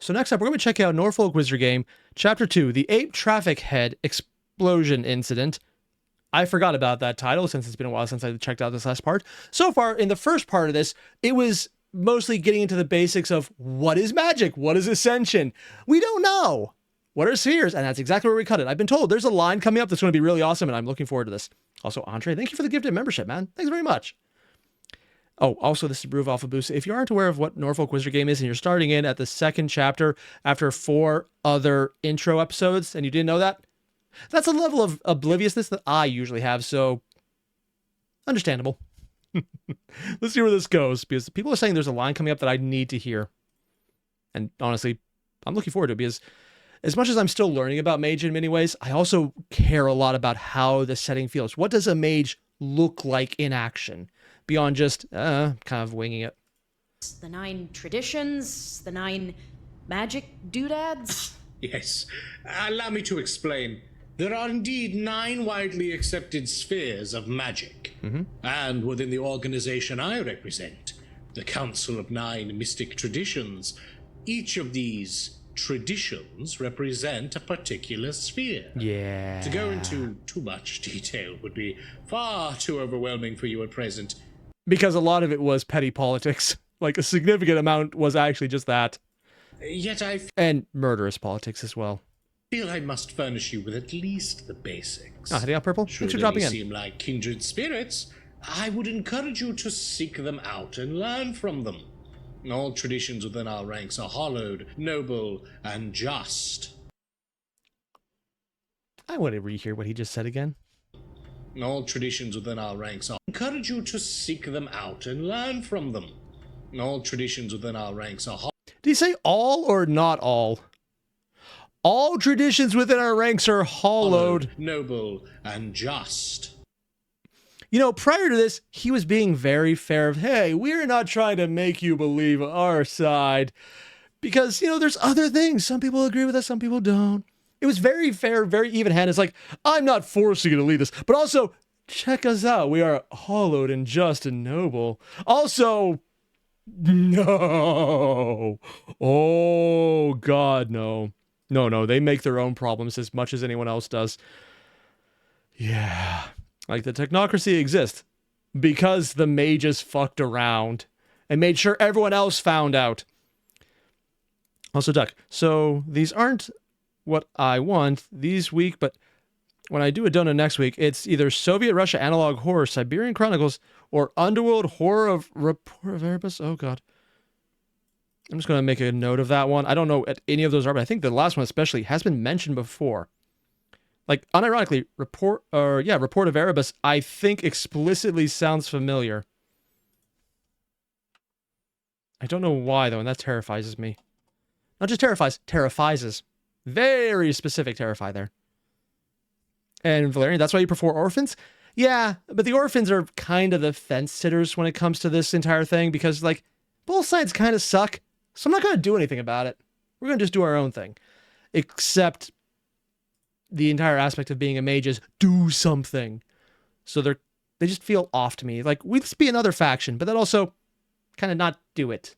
So next up, we're going to check out Norfolk Wizard Game, Chapter 2, The Ape Traffic Head Explosion Incident. I forgot about that title since it's been a while since I checked out this last part. So far, in the first part of this, it was mostly getting into the basics of what is magic? What is ascension? We don't know. What are spheres? And that's exactly where we cut it. I've been told there's a line coming up that's going to be really awesome, and I'm looking forward to this. Also, Andre, thank you for the gifted membership, man. Thanks very much. Oh, also, this is Bruva Alfabusa. If you aren't aware of what Norfolk Wizard Game is and you're starting in at the second chapter after 4 other intro episodes, and you didn't know that, that's a level of obliviousness that I usually have, so understandable. Let's see where this goes, because people are saying there's a line coming up that I need to hear. And honestly, I'm looking forward to it, because as much as I'm still learning about mage in many ways, I also care a lot about how the setting feels. What does a mage look like in action? Beyond just kind of winging it. The 9 traditions, the 9 magic doodads. Yes, allow me to explain. There are indeed 9 widely accepted spheres of magic. And within the organization I represent, the Council of 9 Mystic Traditions, each of these traditions represent a particular sphere. Yeah. To go into too much detail would be far too overwhelming for you at present. Because a lot of it was petty politics. Like, a significant amount was actually just that. Yet I And murderous politics as well. feel I must furnish you with at least the basics. Heading out purple? Should Thanks for dropping they in. seem like kindred spirits, I would encourage you to seek them out and learn from them. All traditions within our ranks are hallowed, noble, and just. I want to rehear what he just said again. All traditions within our ranks are encourage you to seek them out and learn from them. All traditions within our ranks are Did he say all or not all? All traditions within our ranks are hollowed, noble, and just. You know, prior to this, he was being very fair of, hey, we're not trying to make you believe our side. Because, you know, there's other things. Some people agree with us, some people don't. It was very fair, very even-handed. It's like, I'm not forcing you to lead this. But also, check us out. We are hollowed and just and noble. Also, no. Oh, God, no. No, they make their own problems as much as anyone else does. Yeah. Like, the technocracy exists because the mages fucked around and made sure everyone else found out. Also, Duck, so these aren't what I want these week, but when I do a donut next week, it's either Soviet Russia Analog Horror, Siberian Chronicles, or Underworld Horror of Report of Erebus. Oh, God. I'm just going to make a note of that one. I don't know what any of those are, but I think the last one especially has been mentioned before. Like, unironically, Report of Erebus, I think explicitly sounds familiar. I don't know why, though, and that terrifies me. Not just terrifies. Very specific terrify there. And Valerian, that's why you prefer orphans? Yeah, but the orphans are kind of the fence sitters when it comes to this entire thing, because, like, both sides kind of suck, so I'm not going to do anything about it. We're going to just do our own thing. Except the entire aspect of being a mage is do something. So they just feel off to me. Like, let's be another faction, but then also kind of not do it.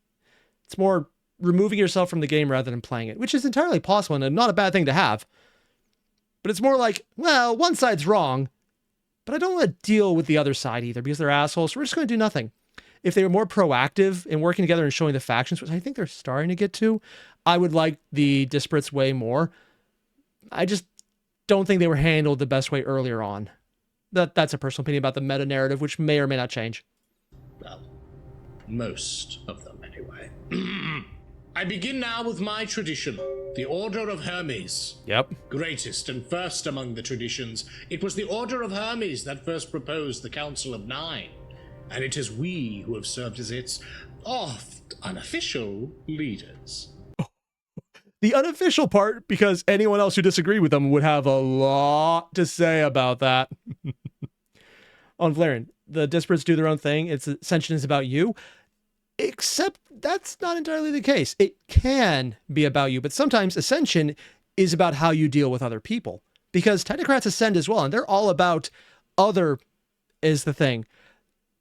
It's more removing yourself from the game rather than playing it, which is entirely possible and not a bad thing to have. But it's more like, well, one side's wrong, but I don't want to deal with the other side either because they're assholes, so we're just going to do nothing. If they were more proactive in working together and showing the factions, which I think they're starting to get to, I would like the disparates way more. I just don't think they were handled the best way earlier on. That's a personal opinion about the meta-narrative, which may or may not change. Well, most of them anyway. I begin now with my tradition, the Order of Hermes. Yep. Greatest and first among the traditions, it was the Order of Hermes that first proposed the Council of 9, and it is we who have served as its oft unofficial leaders. The unofficial part, because anyone else who disagreed with them would have a lot to say about that. On Valerian, the disparates do their own thing. It's Ascension is about you. Except that's not entirely the case. It can be about you, but sometimes Ascension is about how you deal with other people. Because Technocrats ascend as well, and they're all about other is the thing.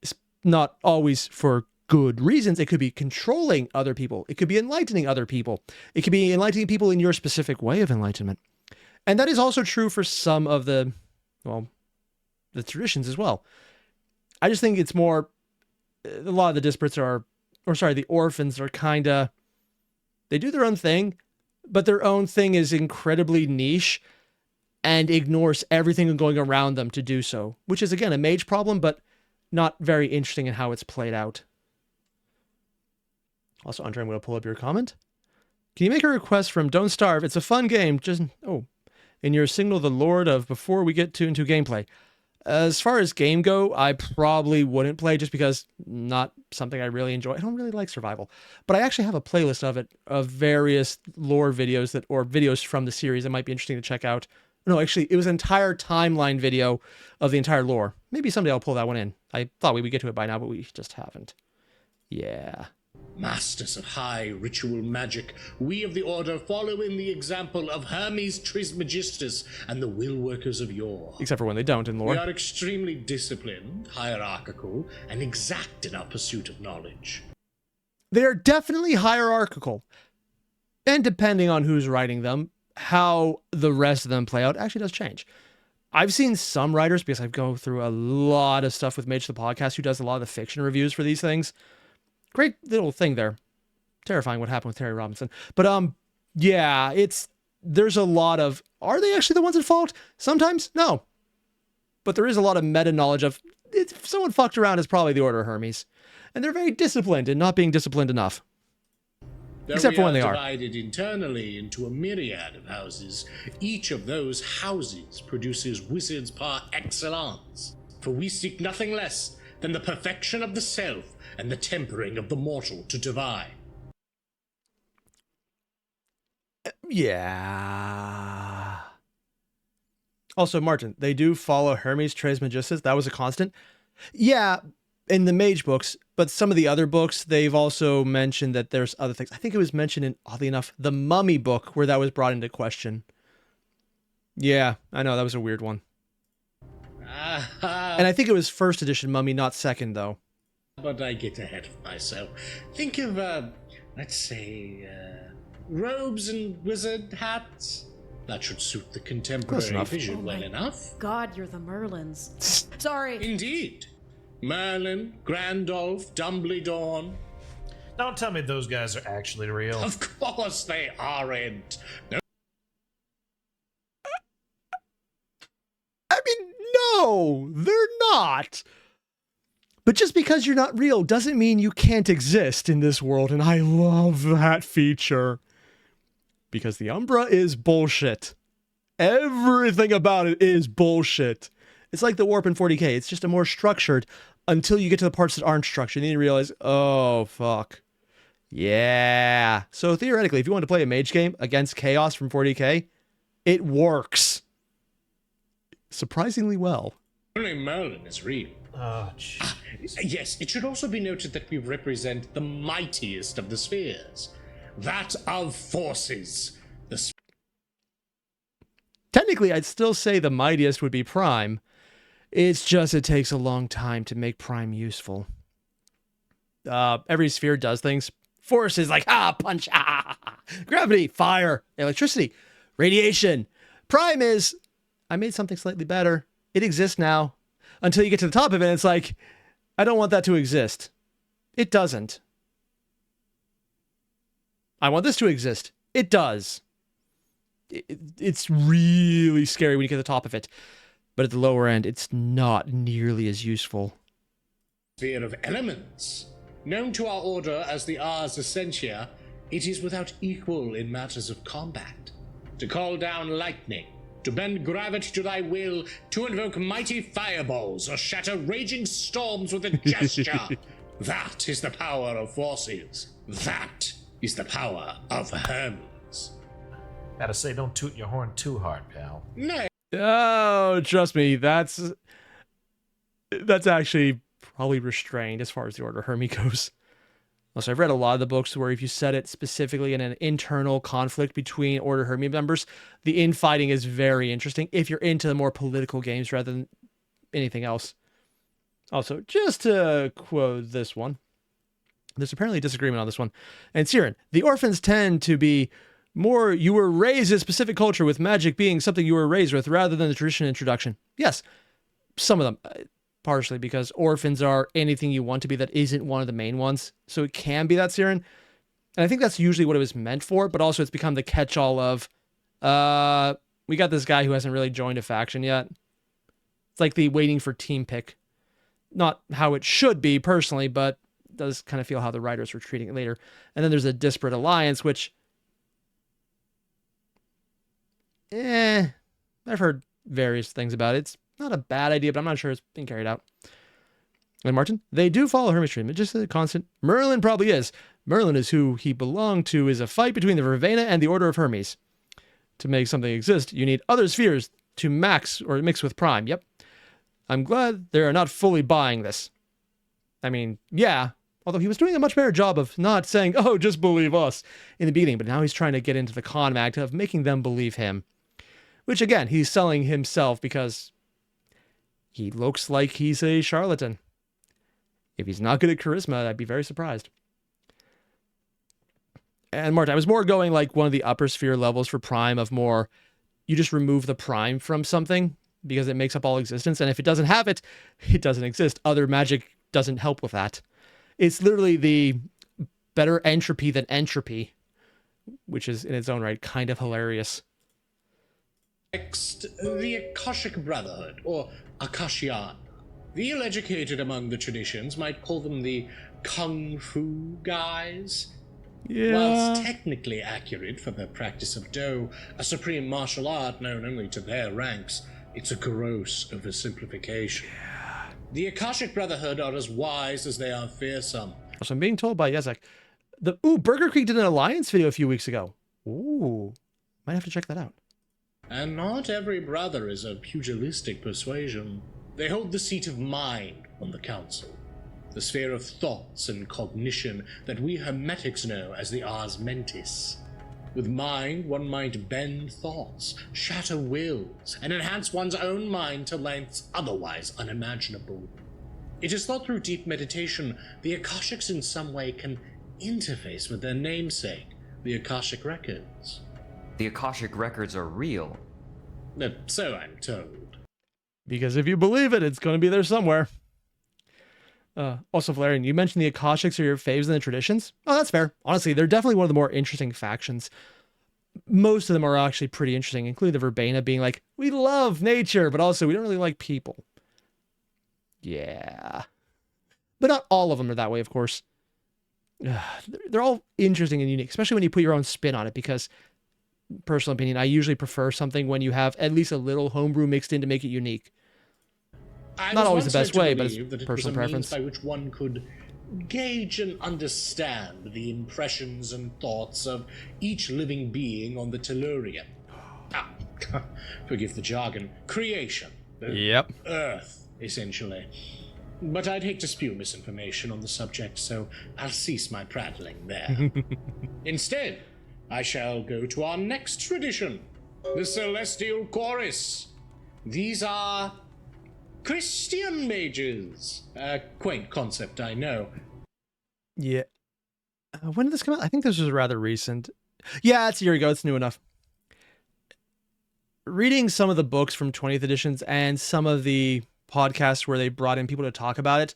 It's not always for good reasons. It could be controlling other people. It could be enlightening other people. It could be enlightening people in your specific way of enlightenment. And that is also true for some of the traditions as well. I just think it's more, a lot of the disparates the orphans are kind of, they do their own thing, but their own thing is incredibly niche and ignores everything going around them to do so, which is, again, a mage problem, but not very interesting in how it's played out. Also, Andre, I'm going to pull up your comment. Can you make a request from Don't Starve? It's a fun game. Just, in your Signal the Lord of before we get into gameplay. As far as game go, I probably wouldn't play just because not something I really enjoy. I don't really like survival, but I actually have a playlist of it, of various lore videos or videos from the series that might be interesting to check out. No, actually, it was an entire timeline video of the entire lore. Maybe someday I'll pull that one in. I thought we would get to it by now, but we just haven't. Yeah. Masters of high ritual magic, we of the Order follow in the example of Hermes Trismegistus and the will workers of yore. Except for when they don't in lore. We are extremely disciplined, hierarchical, and exact in our pursuit of knowledge. They are definitely hierarchical. And depending on who's writing them, how the rest of them play out actually does change. I've seen some writers, because I go through a lot of stuff with Mage the Podcast, who does a lot of the fiction reviews for these things. Great little thing there. Terrifying what happened with Terry Robinson. But yeah, there's a lot of, are they actually the ones at fault? Sometimes, no. But there is a lot of meta knowledge of, if someone fucked around, it's probably the Order of Hermes. And they're very disciplined in not being disciplined enough. Though except for when they are. Divided internally into a myriad of houses, each of those houses produces wizards par excellence. For we seek nothing less than the perfection of the self and the tempering of the mortal to divine. Yeah. Also, Martin, they do follow Hermes Trismegistus. That was a constant. Yeah, in the mage books, but some of the other books, they've also mentioned that there's other things. I think it was mentioned in, oddly enough, the Mummy book, where that was brought into question. Yeah, I know, that was a weird one. And I think it was first edition Mummy, not second, though. But I get ahead of myself. Think of, let's say, robes and wizard hats. That should suit the contemporary vision well enough. God, you're the Merlins. Sorry. Indeed. Merlin, Grandolph, Dumbledore. Don't tell me those guys are actually real. Of course they aren't. No. I mean, no, they're not. But just because you're not real doesn't mean you can't exist in this world, and I love that feature. Because the Umbra is bullshit. Everything about it is bullshit. It's like the warp in 40k. It's just a more structured until you get to the parts that aren't structured. And then you realize, oh, fuck. Yeah. So theoretically, if you want to play a mage game against chaos from 40k, it works. Surprisingly well. Only Merlin is real. Oh, jeez. Yes, it should also be noted that we represent the mightiest of the spheres. That of forces. Technically, I'd still say the mightiest would be Prime. It's just it takes a long time to make Prime useful. Every sphere does things. Force is like, punch, gravity, fire, electricity, radiation. Prime is, I made something slightly better. It exists now. Until you get to the top of it, and it's like, I don't want that to exist. It doesn't. I want this to exist. It does. It's really scary when you get to the top of it. But at the lower end, it's not nearly as useful. Sphere of elements. Known to our order as the Ars Essentia, it is without equal in matters of combat. To call down lightning, to bend gravity to thy will, to invoke mighty fireballs, or shatter raging storms with a gesture. That is the power of forces. That is the power of Hermes. Gotta say, don't toot your horn too hard, pal. No. Oh, trust me, that's actually probably restrained as far as the Order of Hermes goes. Also, I've read a lot of the books where if you set it specifically in an internal conflict between Order of Hermes members, the infighting is very interesting if you're into the more political games rather than anything else. Also, just to quote this one, There's apparently a disagreement on this one. And Siren, the orphans tend to be more, you were raised in a specific culture, with magic being something you were raised with rather than the tradition introduction. Yes, some of them, partially because orphans are anything you want to be that isn't one of the main ones. So it can be that, Siren. And I think that's usually what it was meant for, but also it's become the catch-all of, we got this guy who hasn't really joined a faction yet. It's like the waiting for team pick. Not how it should be personally, but does kind of feel how the writers were treating it later. And then there's a disparate alliance, which, I've heard various things about it. It's not a bad idea, but I'm not sure it's being carried out. And Martin, they do follow Hermes treatment, just a constant. Merlin probably is. Merlin is who he belonged to, is a fight between the Verbana and the Order of Hermes. To make something exist, you need other spheres to max or mix with Prime. Yep. I'm glad they're not fully buying this. I mean, yeah, although he was doing a much better job of not saying, oh, just believe us in the beginning, but now he's trying to get into the con act of making them believe him. Which, again, he's selling himself because he looks like he's a charlatan. If he's not good at charisma, I'd be very surprised. And Martin, I was more going like one of the upper sphere levels for Prime of more, you just remove the Prime from something because it makes up all existence. And if it doesn't have it, it doesn't exist. Other magic doesn't help with that. It's literally the better entropy than entropy, which is in its own right kind of hilarious. Next, the Akashic Brotherhood, or Akashian. The ill-educated among the traditions might call them the Kung Fu guys. Yeah. Whilst technically accurate for the practice of Do, a supreme martial art known only to their ranks, it's a gross oversimplification. Yeah. The Akashic Brotherhood are as wise as they are fearsome. So I'm being told by Yezek, Burger Creek did an alliance video a few weeks ago. Ooh, might have to check that out. And not every brother is of pugilistic persuasion. They hold the seat of mind on the council, the sphere of thoughts and cognition that we Hermetics know as the Ars Mentis. With mind, one might bend thoughts, shatter wills, and enhance one's own mind to lengths otherwise unimaginable. It is thought through deep meditation, the Akashics in some way can interface with their namesake, the Akashic Records. The Akashic Records are real. So I'm told. Because if you believe it, it's going to be there somewhere. Also, Valerian, you mentioned the Akashics are your faves in the traditions. Oh, that's fair. Honestly, they're definitely one of the more interesting factions. Most of them are actually pretty interesting, including the Verbana being like, we love nature, but also we don't really like people. Yeah. But not all of them are that way, of course. They're all interesting and unique, especially when you put your own spin on it, because, personal opinion, I usually prefer something when you have at least a little homebrew mixed in to make it unique. Not always the best way, but it's personal preference. By which one could gauge and understand the impressions and thoughts of each living being on the Tellurian. Forgive the jargon. Creation. Yep. Earth, essentially. But I'd hate to spew misinformation on the subject, so I'll cease my prattling there. Instead, I shall go to our next tradition, the Celestial Chorus. These are Christian mages. A quaint concept, I know. Yeah. When did this come out? I think this was rather recent. Yeah, it's a year ago. It's new enough. Reading some of the books from 20th editions and some of the podcasts where they brought in people to talk about it,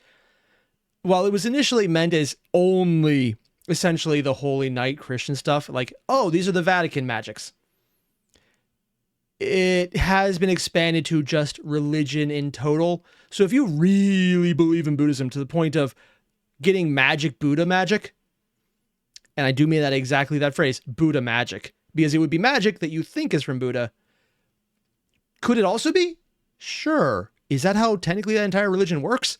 while it was initially meant as only essentially the Holy Night Christian stuff, like, oh, these are the Vatican magics, it has been expanded to just religion in total. So if you really believe in Buddhism to the point of getting magic Buddha magic, and I do mean that exactly that phrase, Buddha magic, because it would be magic that you think is from Buddha. Could it also be? Sure. Is that how technically that entire religion works?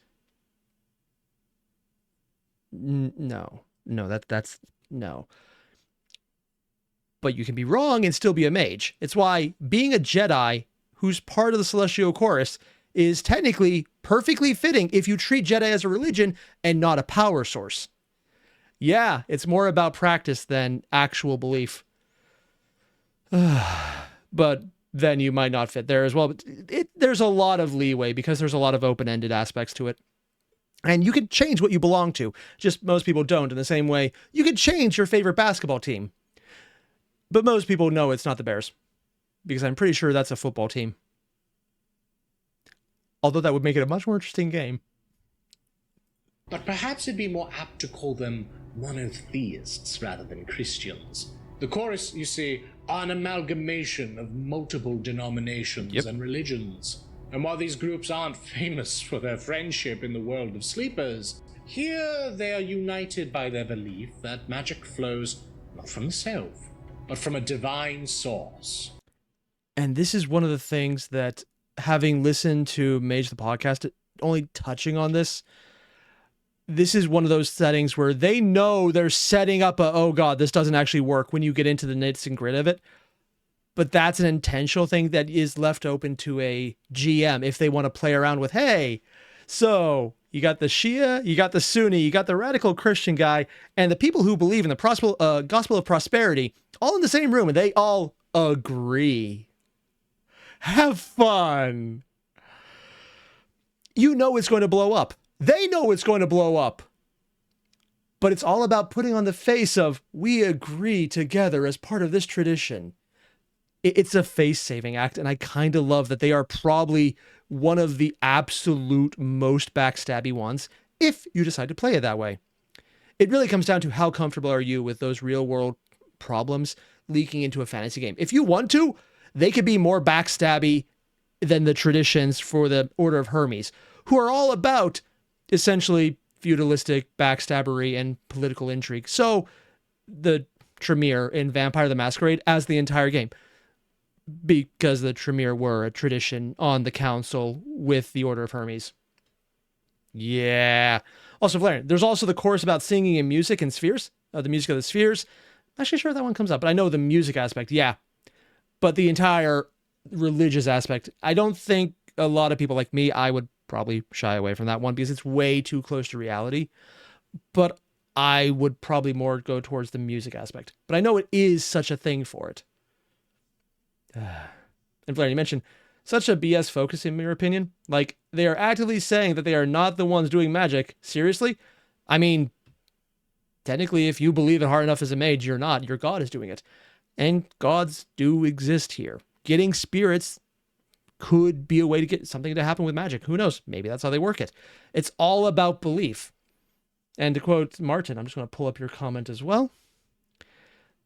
No, that's no. But you can be wrong and still be a mage. It's why being a Jedi who's part of the Celestial Chorus is technically perfectly fitting if you treat Jedi as a religion and not a power source. Yeah, it's more about practice than actual belief. But then you might not fit there as well. But there's a lot of leeway because there's a lot of open-ended aspects to it. And you could change what you belong to. Just most people don't. In the same way, you could change your favorite basketball team. But most people know it's not the Bears. Because I'm pretty sure that's a football team. Although that would make it a much more interesting game. But perhaps it'd be more apt to call them monotheists rather than Christians. The chorus, you see, are an amalgamation of multiple denominations and religions. And while these groups aren't famous for their friendship in the world of sleepers, here they are united by their belief that magic flows not from the self, but from a divine source. And this is one of the things that, having listened to Mage the podcast, only touching on this is one of those settings where they know they're setting up oh god, this doesn't actually work when you get into the nits and grit of it. But that's an intentional thing that is left open to a GM if they want to play around with, hey, so you got the Shia, you got the Sunni, you got the radical Christian guy, and the people who believe in the gospel of prosperity, all in the same room, and they all agree. Have fun. You know it's going to blow up. They know it's going to blow up. But it's all about putting on the face of, we agree together as part of this tradition. It's a face-saving act, and I kind of love that they are probably one of the absolute most backstabby ones, if you decide to play it that way. It really comes down to how comfortable are you with those real-world problems leaking into a fantasy game. If you want to, they could be more backstabby than the traditions for the Order of Hermes, who are all about, essentially, feudalistic backstabbery and political intrigue. So, the Tremere in Vampire the Masquerade as the entire game. Because the Tremere were a tradition on the council with the Order of Hermes. Yeah. Also, Valerian, there's also the course about singing and music and spheres. The music of the spheres. I'm actually sure that one comes up, but I know the music aspect, yeah. But the entire religious aspect, I don't think a lot of people like me, I would probably shy away from that one because it's way too close to reality. But I would probably more go towards the music aspect. But I know it is such a thing for it. And Blair, you mentioned such a BS focus in your opinion. Like, they are actively saying that they are not the ones doing magic. Seriously? I mean, technically, if you believe it hard enough as a mage, you're not. Your god is doing it. And gods do exist here. Getting spirits could be a way to get something to happen with magic. Who knows? Maybe that's how they work it. It's all about belief. And to quote Martin, I'm just going to pull up your comment as well.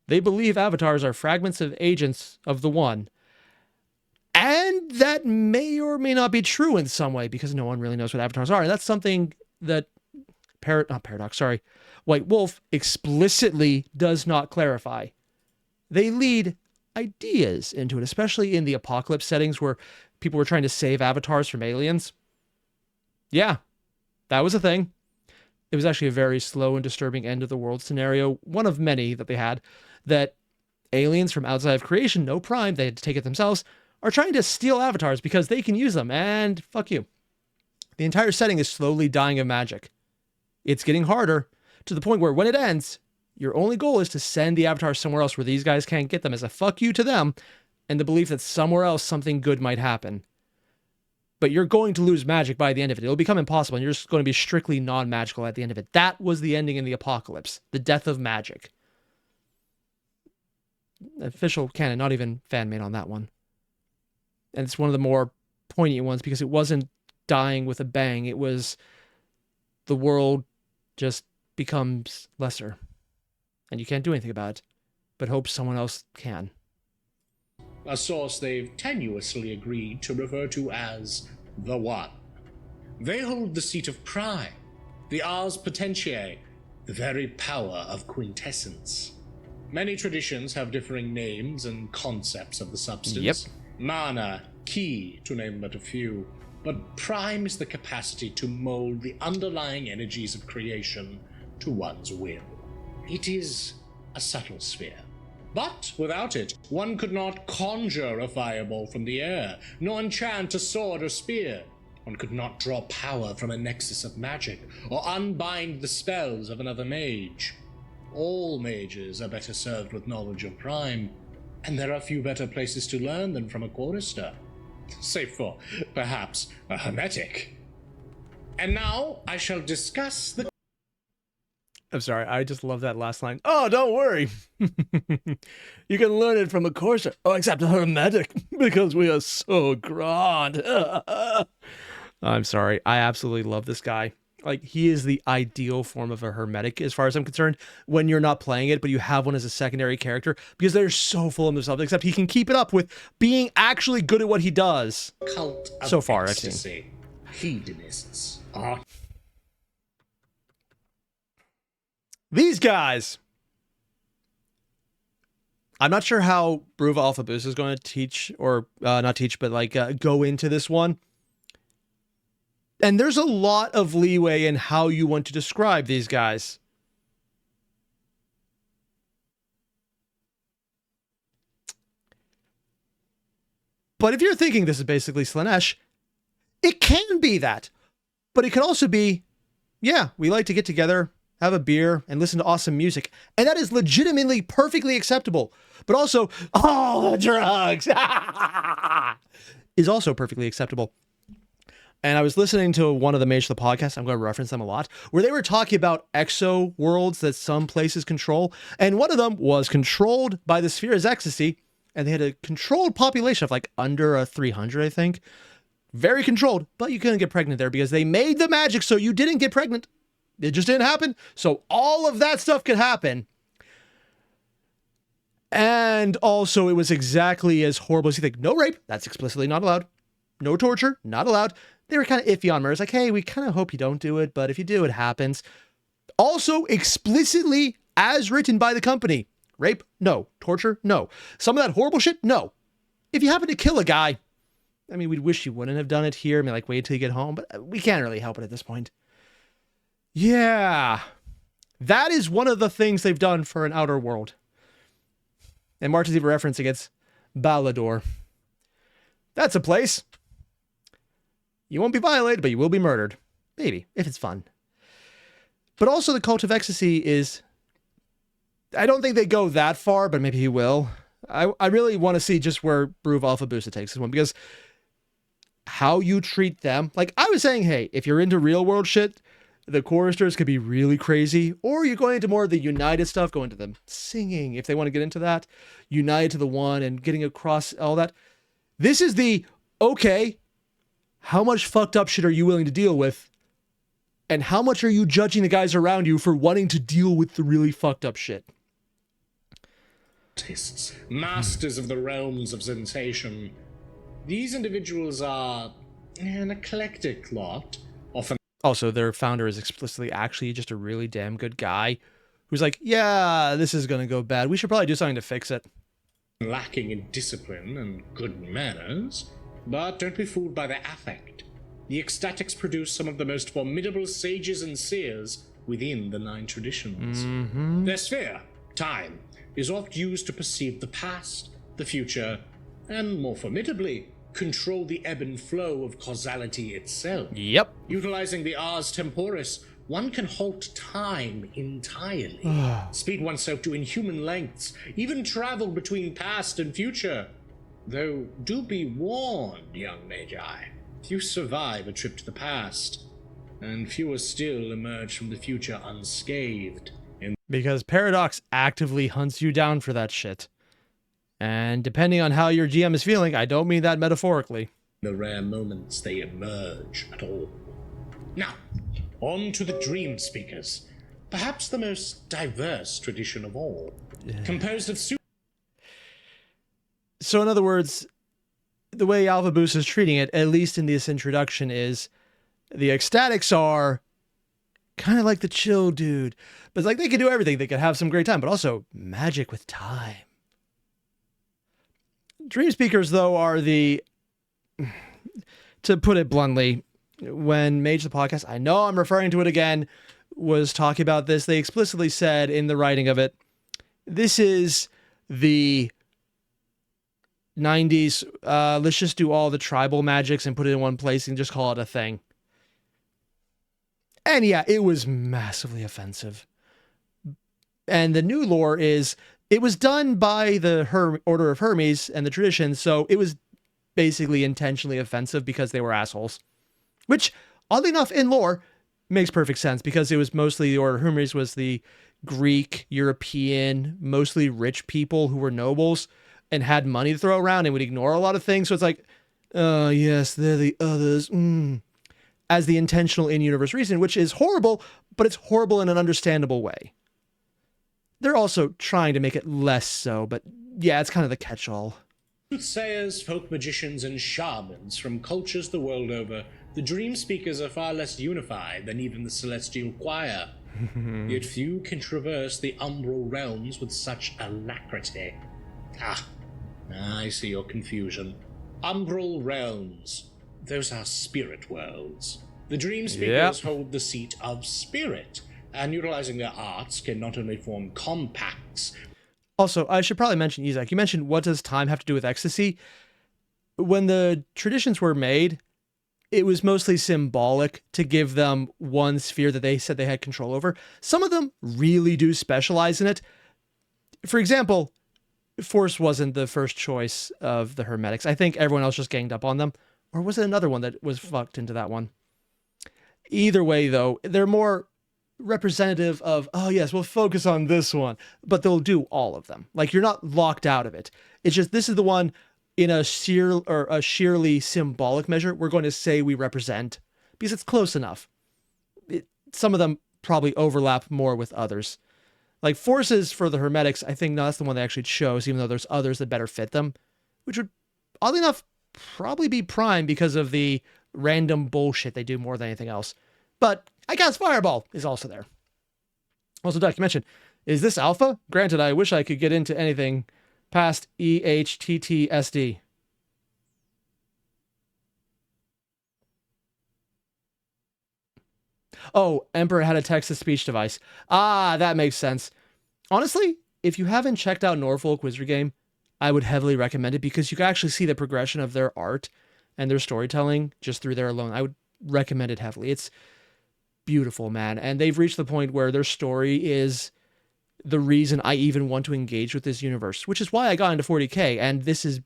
They believe avatars are fragments of agents of the One. And that may or may not be true in some way because no one really knows what avatars are. And that's something that White Wolf explicitly does not clarify. They lead ideas into it, especially in the apocalypse settings where people were trying to save avatars from aliens. Yeah, that was a thing. It was actually a very slow and disturbing end of the world scenario, one of many that they had, that aliens from outside of creation, no prime, they had to take it themselves, are trying to steal avatars because they can use them, and fuck you. The entire setting is slowly dying of magic. It's getting harder, to the point where when it ends, your only goal is to send the avatars somewhere else where these guys can't get them as a fuck you to them, and the belief that somewhere else something good might happen. But you're going to lose magic by the end of it. It'll become impossible, and you're just going to be strictly non-magical at the end of it. That was the ending in the apocalypse. The death of magic. Official canon, not even fan-made on that one. And it's one of the more poignant ones because it wasn't dying with a bang. It was the world just becomes lesser. And you can't do anything about it, but hope someone else can. A source they've tenuously agreed to refer to as the One. They hold the seat of prime, the ars potentiae, the very power of quintessence. Many traditions have differing names and concepts of the substance. Yep. Mana, ki, to name but a few. But prime is the capacity to mold the underlying energies of creation to one's will. It is a subtle sphere. But without it, one could not conjure a fireball from the air, nor enchant a sword or spear. One could not draw power from a nexus of magic, or unbind the spells of another mage. All mages are better served with knowledge of prime, and there are few better places to learn than from a chorister. Save for, perhaps, a hermetic. And now I shall discuss the I'm sorry, I just love that last line. Oh, don't worry. You can learn it from a courser. Oh, except hermetic, because we are so grand. I'm sorry. I absolutely love this guy. Like, he is the ideal form of a hermetic, as far as I'm concerned, when you're not playing it, but you have one as a secondary character, because they're so full of themselves, except he can keep it up with being actually good at what he does. cult of So far, I've seen. ecstasy. Hedonists are These guys. I'm not sure how Bruva Alfabusa is going to teach, or not teach, but like go into this one. And there's a lot of leeway in how you want to describe these guys. But if you're thinking this is basically Slanesh, it can be that. But it can also be, yeah, we like to get together, have a beer, and listen to awesome music. And that is legitimately perfectly acceptable. But also, all the drugs is also perfectly acceptable. And I was listening to one of the Mage of the podcast, I'm going to reference them a lot, where they were talking about exo worlds that some places control. And one of them was controlled by the sphere as ecstasy. And they had a controlled population of like under 300, I think. Very controlled, but you couldn't get pregnant there because they made the magic so you didn't get pregnant. It just didn't happen. So all of that stuff could happen. And also it was exactly as horrible as you think. No rape, that's explicitly not allowed. No torture, not allowed. They were kind of iffy on murders. Like, hey, we kind of hope you don't do it, but if you do, it happens. Also explicitly as written by the company. Rape, no. Torture, no. Some of that horrible shit, no. If you happen to kill a guy, I mean, we'd wish you wouldn't have done it here. I mean, like, wait till you get home, but we can't really help it at this point. Yeah. That is one of the things they've done for an outer world. And March is even referencing it's Balador. That's a place. You won't be violated, but you will be murdered. Maybe, if it's fun. But also the cult of ecstasy is... I don't think they go that far, but maybe he will. I really want to see just where Bruva Alfabusa takes this one, because how you treat them... Like, I was saying, hey, if you're into real world shit, the choristers could be really crazy, or you're going into more of the United stuff, going to them singing, if they want to get into that, United to the One, and getting across all that. This is the, okay, how much fucked up shit are you willing to deal with? And how much are you judging the guys around you for wanting to deal with the really fucked up shit? artists, masters of the realms of sensation. These individuals are an eclectic lot, often Also, their founder is explicitly actually just a really damn good guy who's like, yeah, this is going to go bad. We should probably do something to fix it. lacking in discipline and good manners. But don't be fooled by their affect. The ecstatics produce some of the most formidable sages and seers within the 9 traditions. Their sphere, time, is oft used to perceive the past, the future, and more formidably, control the ebb and flow of causality itself. Yep. Utilizing the ars temporis, one can halt time entirely, speed oneself to inhuman lengths, even travel between past and future. Though, do be warned, young magi, few survive a trip to the past, and fewer still emerge from the future unscathed. Because Paradox actively hunts you down for that shit. And depending on how your GM is feeling, I don't mean that metaphorically. The rare moments they emerge at all. Now, on to the Dream Speakers, perhaps the most diverse tradition of all. Composed of So in other words, the way Alfabusa is treating it, at least in this introduction, is the ecstatics are kind of like the chill dude. But it's like they can do everything. They can have some great time, but also magic with time. Dream Speakers, though, are the, to put it bluntly, when Mage the Podcast, I know I'm referring to it again, was talking about this, they explicitly said in the writing of it, this is the 90s, let's just do all the tribal magics and put it in one place and just call it a thing. And yeah, it was massively offensive. And the new lore is, it was done by the Order of Hermes and the tradition, so it was basically intentionally offensive because they were assholes. Which, oddly enough, in lore, makes perfect sense because it was mostly the Order of Hermes was the Greek, European, mostly rich people who were nobles and had money to throw around and would ignore a lot of things. So it's like, yes, they're the others. As the intentional in-universe reason, which is horrible, but it's horrible in an understandable way. They're also trying to make it less so, but yeah, it's kind of the catch-all. Soothsayers, folk magicians, and shamans from cultures the world over, the dream speakers are far less unified than even the celestial choir. Yet few can traverse the umbral realms with such alacrity. I see your confusion. Umbral realms. Those are spirit worlds. The dream speakers hold the seat of spirit, and utilizing their arts can not only form compacts. Also, I should probably mention, Isaac, you mentioned what does time have to do with ecstasy? When the traditions were made, it was mostly symbolic to give them one sphere that they said they had control over. Some of them really do specialize in it. For example, Force wasn't the first choice of the Hermetics. I think everyone else just ganged up on them. Or was it another one that was fucked into that one? Either way, though, they're more representative of, oh yes, we'll focus on this one, but they'll do all of them. Like, you're not locked out of it. It's just, this is the one in a sheerly symbolic measure we're going to say we represent because it's close enough. Some of them probably overlap more with others. Like Forces for the Hermetics, I think that's the one they actually chose, even though there's others that better fit them, which would, oddly enough, probably be Prime because of the random bullshit they do more than anything else. But I guess Fireball is also there. Also, Duck, you mentioned, is this Alpha? Granted, I wish I could get into anything past EHTTSD. Oh, Emperor had a text-to-speech device. That makes sense. Honestly, if you haven't checked out Norfolk Wizard Game, I would heavily recommend it because you can actually see the progression of their art and their storytelling just through there alone. I would recommend it heavily. It's beautiful, man. And they've reached the point where their story is the reason I even want to engage with this universe, which is why I got into 40K. And this is,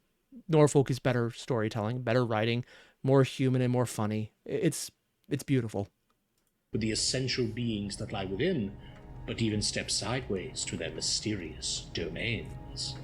Norfolk is better storytelling, better writing, more human and more funny. It's beautiful. With the essential beings that lie within, but even step sideways to their mysterious domains.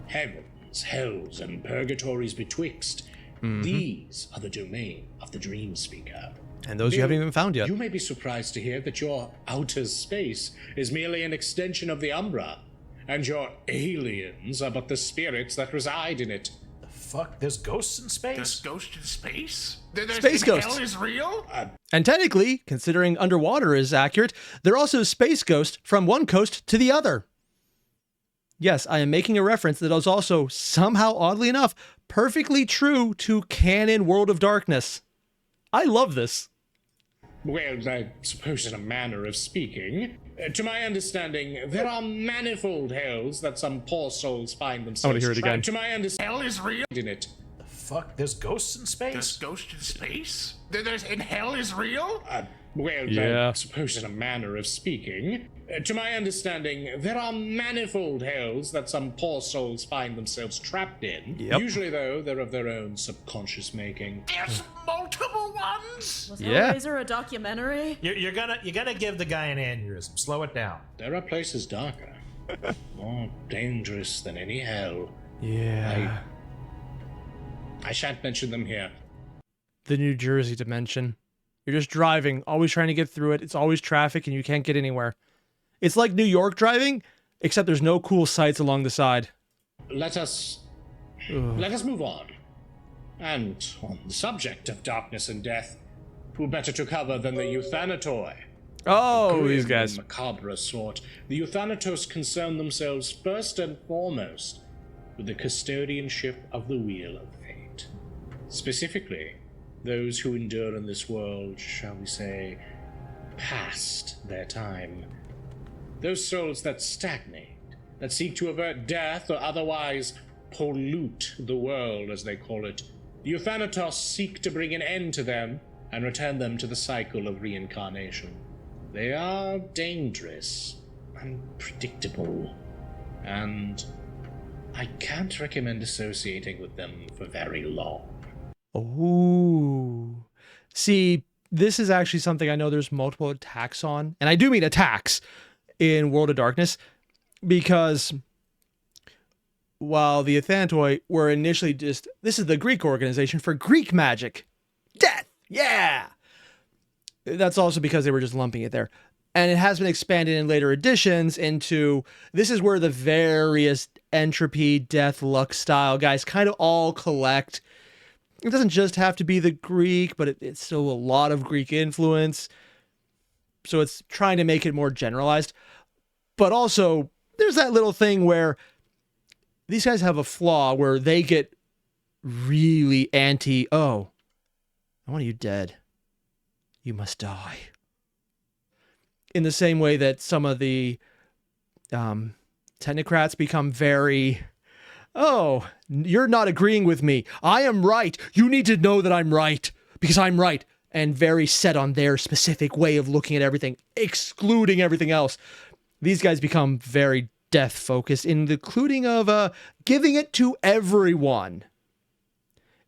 Heavens, hells, and purgatories betwixt. These are the domain of the dream speaker. And those you haven't even found yet. You may be surprised to hear that your outer space is merely an extension of the Umbra, and your aliens are but the spirits that reside in it. The fuck? There's ghosts in space? There's ghosts in space? Space ghosts. Hell is real? And technically, considering underwater is accurate, they're also space ghosts from one coast to the other. Yes, I am making a reference that is also, somehow oddly enough, perfectly true to canon World of Darkness. I love this. Well, I suppose in a manner of speaking. To my understanding, there are manifold hells that some poor souls find themselves I want to hear it again. To my understanding, Hell is real? in it. The fuck? There's ghosts in space? There's ghosts in space? And hell is real? Well, Yeah. I suppose in a manner of speaking. To my understanding, there are manifold hells that some poor souls find themselves trapped in. Yep. Usually, though, they're of their own subconscious making. There's multiple ones? Was Yeah. Hellraiser a documentary? You're gonna give the guy an aneurysm. Slow it down. There are places darker, more dangerous than any hell. Yeah. I shan't mention them here. The New Jersey dimension. You're just driving, always trying to get through it. It's always traffic and you can't get anywhere. It's like New York driving, except there's no cool sights along the side. Let us move on. And on the subject of darkness and death, who better to cover than the Euthanatoi? Oh, Grim these guys. and macabre sort, the Euthanatos concern themselves first and foremost with the custodianship of the Wheel of Fate. Specifically, those who endure in this world, shall we say, past their time. Those souls that stagnate, that seek to avert death or otherwise pollute the world, as they call it. The Euthanatos seek to bring an end to them and return them to the cycle of reincarnation. They are dangerous, unpredictable, and I can't recommend associating with them for very long. Oh. See, this is actually something I know there's multiple attacks on, and I do mean attacks in World of Darkness, because while the Euthanatoi were initially just, this is the Greek organization for Greek magic. Death! Yeah! That's also because they were just lumping it there. And it has been expanded in later editions into, this is where the various entropy, death, luck style guys kind of all collect. It doesn't just have to be the Greek, but it's still a lot of Greek influence. So it's trying to make it more generalized. But also, there's that little thing where these guys have a flaw where they get really oh, I want you dead. You must die. In the same way that some of the technocrats become very, oh, you're not agreeing with me. I am right. You need to know that I'm right because I'm right. And very set on their specific way of looking at everything, excluding everything else. These guys become very death focused, including of giving it to everyone.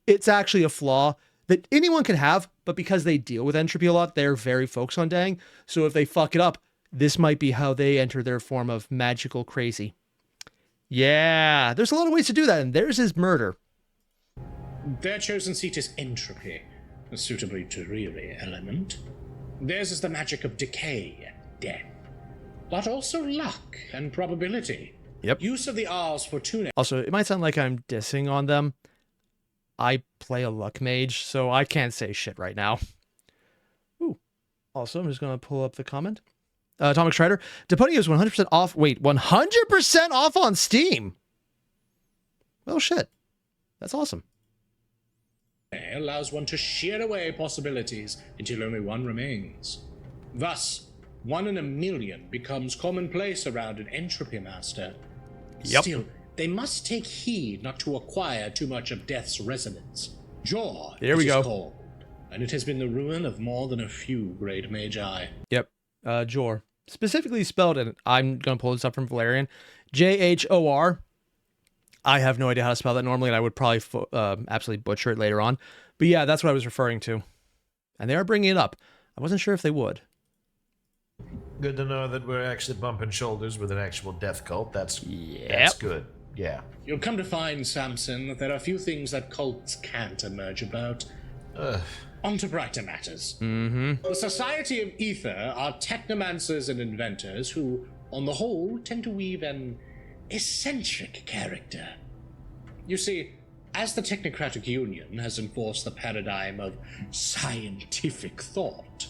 It's actually a flaw that anyone can have, but because they deal with entropy a lot, they're very focused on dying. So if they fuck it up, this might be how they enter their form of magical crazy. Yeah, there's a lot of ways to do that, and theirs is murder. Their chosen seat is entropy, a suitably dreary element. Theirs is the magic of decay and death, but also luck and probability. Yep. Use of the R's for tuning. Also, it might sound like I'm dissing on them. I play a luck mage, so I can't say shit right now. Ooh. Also, I'm just going to pull up the comment. Atomic Strider. Deponia is 100% off. Wait, 100% off on Steam. Well, shit. That's awesome. Allows one to shear away possibilities until only one remains. Thus, 1 in a million becomes commonplace around an entropy master. Yep. Still, they must take heed not to acquire too much of death's resonance. Jaw, There we it is go. called, and it has been the ruin of more than a few great magi. Yep. Jor. Specifically spelled, and I'm going to pull this up from Valerian, Jhor. I have no idea how to spell that normally, and I would probably absolutely butcher it later on. But yeah, that's what I was referring to. And they are bringing it up. I wasn't sure if they would. Good to know that we're actually bumping shoulders with an actual death cult. That's good. Yeah. You'll come to find, Samson, that there are few things that cults can't emerge about. On to brighter matters. The Society of Ether are technomancers and inventors who, on the whole, tend to weave an eccentric character. You see, as the Technocratic Union has enforced the paradigm of scientific thought,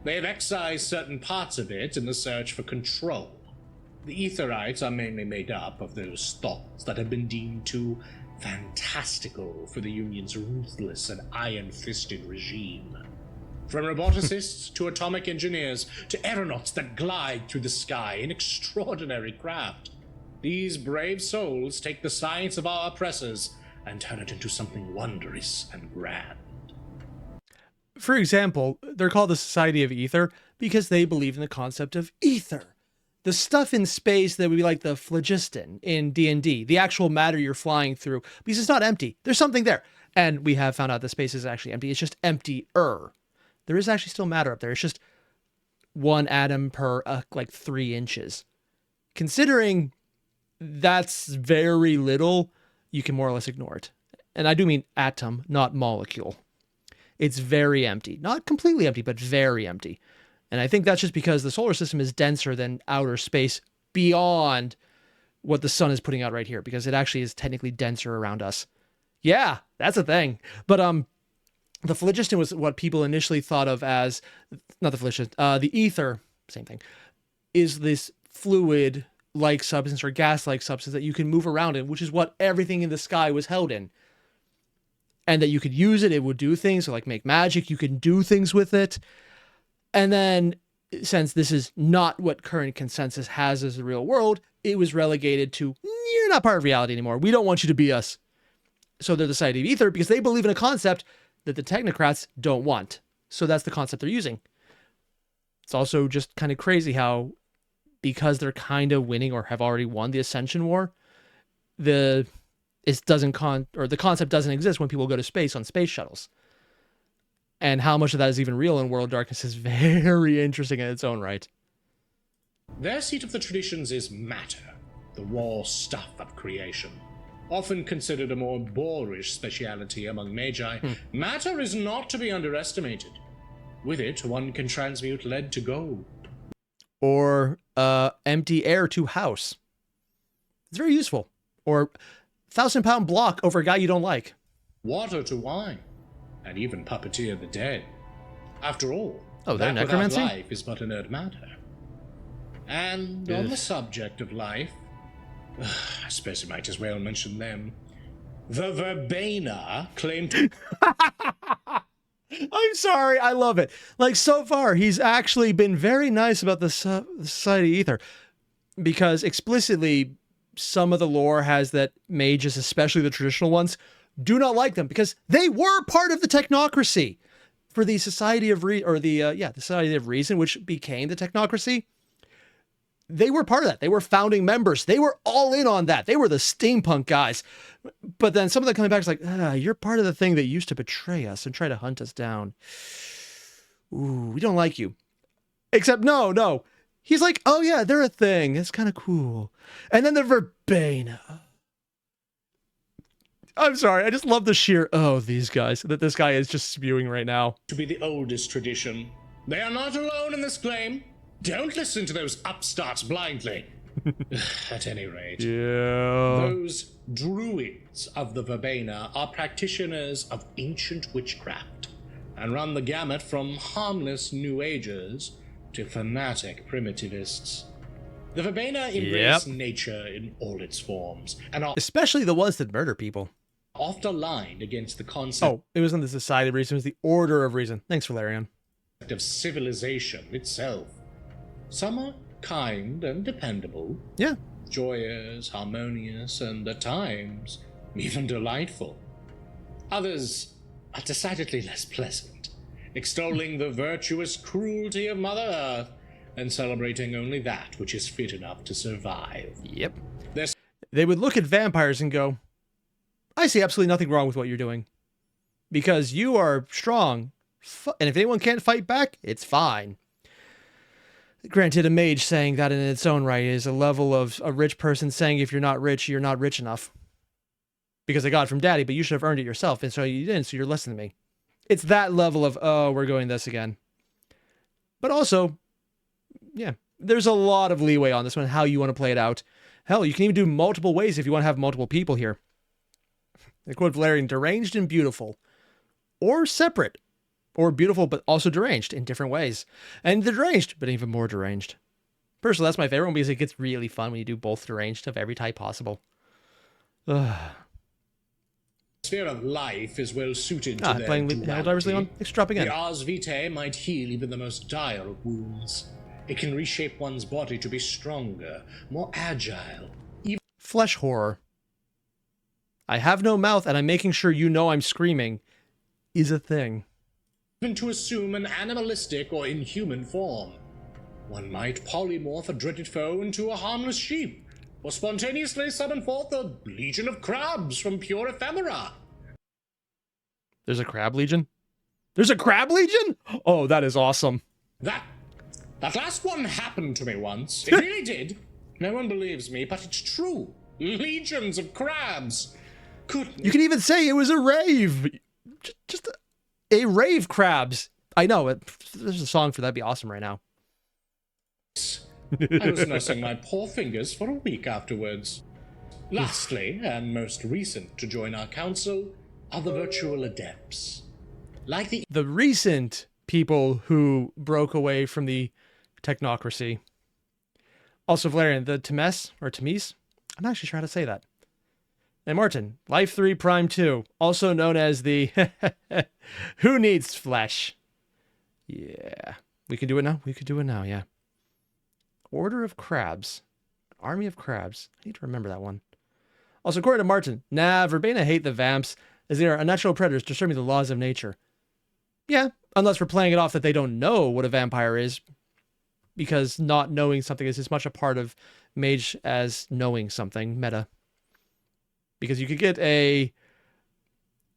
they have excised certain parts of it in the search for control. The Etherites are mainly made up of those thoughts that have been deemed too fantastical for the Union's ruthless and iron-fisted regime. From roboticists to atomic engineers to aeronauts that glide through the sky in extraordinary craft, these brave souls take the science of our oppressors and turn it into something wondrous and grand. For example, they're called the Society of Ether because they believe in the concept of ether. The stuff in space that would be like the phlogiston in D&D, the actual matter you're flying through, because it's not empty. There's something there. And we have found out that space is actually empty. It's just emptier. There is actually still matter up there. It's just one atom per like 3 inches. Considering that's very little, you can more or less ignore it. And I do mean atom, not molecule. It's very empty. Not completely empty, but very empty. And I think that's just because the solar system is denser than outer space beyond what the sun is putting out right here, because it actually is technically denser around us. Yeah, that's a thing. But the phlogiston was what people initially thought of as, not the phlogiston, the ether, same thing, is this fluid-like substance or gas-like substance that you can move around in, which is what everything in the sky was held in. And that you could use it, it would do things, so like make magic, you can do things with it. And then, since this is not what current consensus has as the real world, it was relegated to, you're not part of reality anymore. We don't want you to be us. So they're the Society of Ether because they believe in a concept that the technocrats don't want. So that's the concept they're using. It's also just kind of crazy how, because they're kind of winning or have already won the Ascension War, the concept doesn't exist when people go to space on space shuttles. And how much of that is even real in World of Darkness is very interesting in its own right. Their seat of the traditions is matter, the raw stuff of creation. Often considered a more boorish speciality among magi, matter is not to be underestimated. With it, one can transmute lead to gold. Or empty air to house. It's very useful. Or 1,000-pound block over a guy you don't like. Water to wine, and even puppeteer the dead. After all, they're that without necromancy? life is but inert matter. And on the subject of life, I suppose you might as well mention them. The Verbana claim to... I'm sorry, I love it. Like, so far, he's actually been very nice about the Society Ether. Because explicitly, some of the lore has that mages, especially the traditional ones, do not like them because they were part of the technocracy. For the Society of the Society of Reason, which became the technocracy, they were part of that. They were founding members. They were all in on that. They were the steampunk guys. But then some of them coming back is like, you're part of the thing that used to betray us and try to hunt us down. Ooh, we don't like you. Except no. He's like, oh yeah, they're a thing. It's kind of cool. And then the Verbana. I'm sorry. I just love the sheer, these guys, that this guy is just spewing right now. To be the oldest tradition. They are not alone in this claim. Don't listen to those upstarts blindly. At any rate, those druids of the Verbana are practitioners of ancient witchcraft and run the gamut from harmless New Agers to fanatic primitivists. The Verbana embrace nature in all its forms and are especially the ones that murder people. oft aligned against the concept Oh, it wasn't the Society of Reason, it was the Order of Reason. Thanks, Valerian. of civilization itself. Some are kind and dependable, Yeah. joyous, harmonious, and at times even delightful. Others are decidedly less pleasant, extolling the virtuous cruelty of Mother Earth and celebrating only that which is fit enough to survive. Yep. There's They would look at vampires and go, I see absolutely nothing wrong with what you're doing. Because you are strong. And if anyone can't fight back, it's fine. Granted, a mage saying that in its own right is a level of a rich person saying if you're not rich, you're not rich enough. Because I got it from daddy, but you should have earned it yourself, and so you didn't, so you're less than me. It's that level of, we're going this again. But also, yeah, there's a lot of leeway on this one, how you want to play it out. Hell, you can even do multiple ways if you want to have multiple people here. They quote Valerian, deranged and beautiful. Or separate. Or beautiful, but also deranged in different ways. And the deranged, but even more deranged. Personally, that's my favorite one because it gets really fun when you do both deranged of every type possible. sphere of life is well suited to their playing duality. Helldivers Leon. Thanks for dropping in. The Ars Vitae might heal even the most dire of wounds. It can reshape one's body to be stronger, more agile. Flesh horror. I have no mouth and I'm making sure you know I'm screaming is a thing. Even to assume an animalistic or inhuman form. One might polymorph a dreaded foe into a harmless sheep, or spontaneously summon forth a legion of crabs from pure ephemera. There's a crab legion? There's a crab legion? Oh, that is awesome. That last one happened to me once. It really did. No one believes me, but it's true. Legions of crabs. Goodness. You can even say it was a rave. Just a rave crabs. I know. There's a song for that. That'd be awesome right now. I was nursing my poor fingers for a week afterwards. Lastly, and most recent to join our council, are the virtual adepts. Like the recent people who broke away from the technocracy. Also, Valerian, the Temes, or Temes? I'm not actually sure how to say that. And Martin, Life 3 Prime 2, also known as the Who Needs Flesh? Yeah. We can do it now? We could do it now, yeah. Order of Crabs. Army of Crabs. I need to remember that one. Also, according to Martin, Verbena hate the vamps as they are unnatural predators disturbing the laws of nature. Yeah, unless we're playing it off that they don't know what a vampire is, because not knowing something is as much a part of mage as knowing something, meta. Because you could get a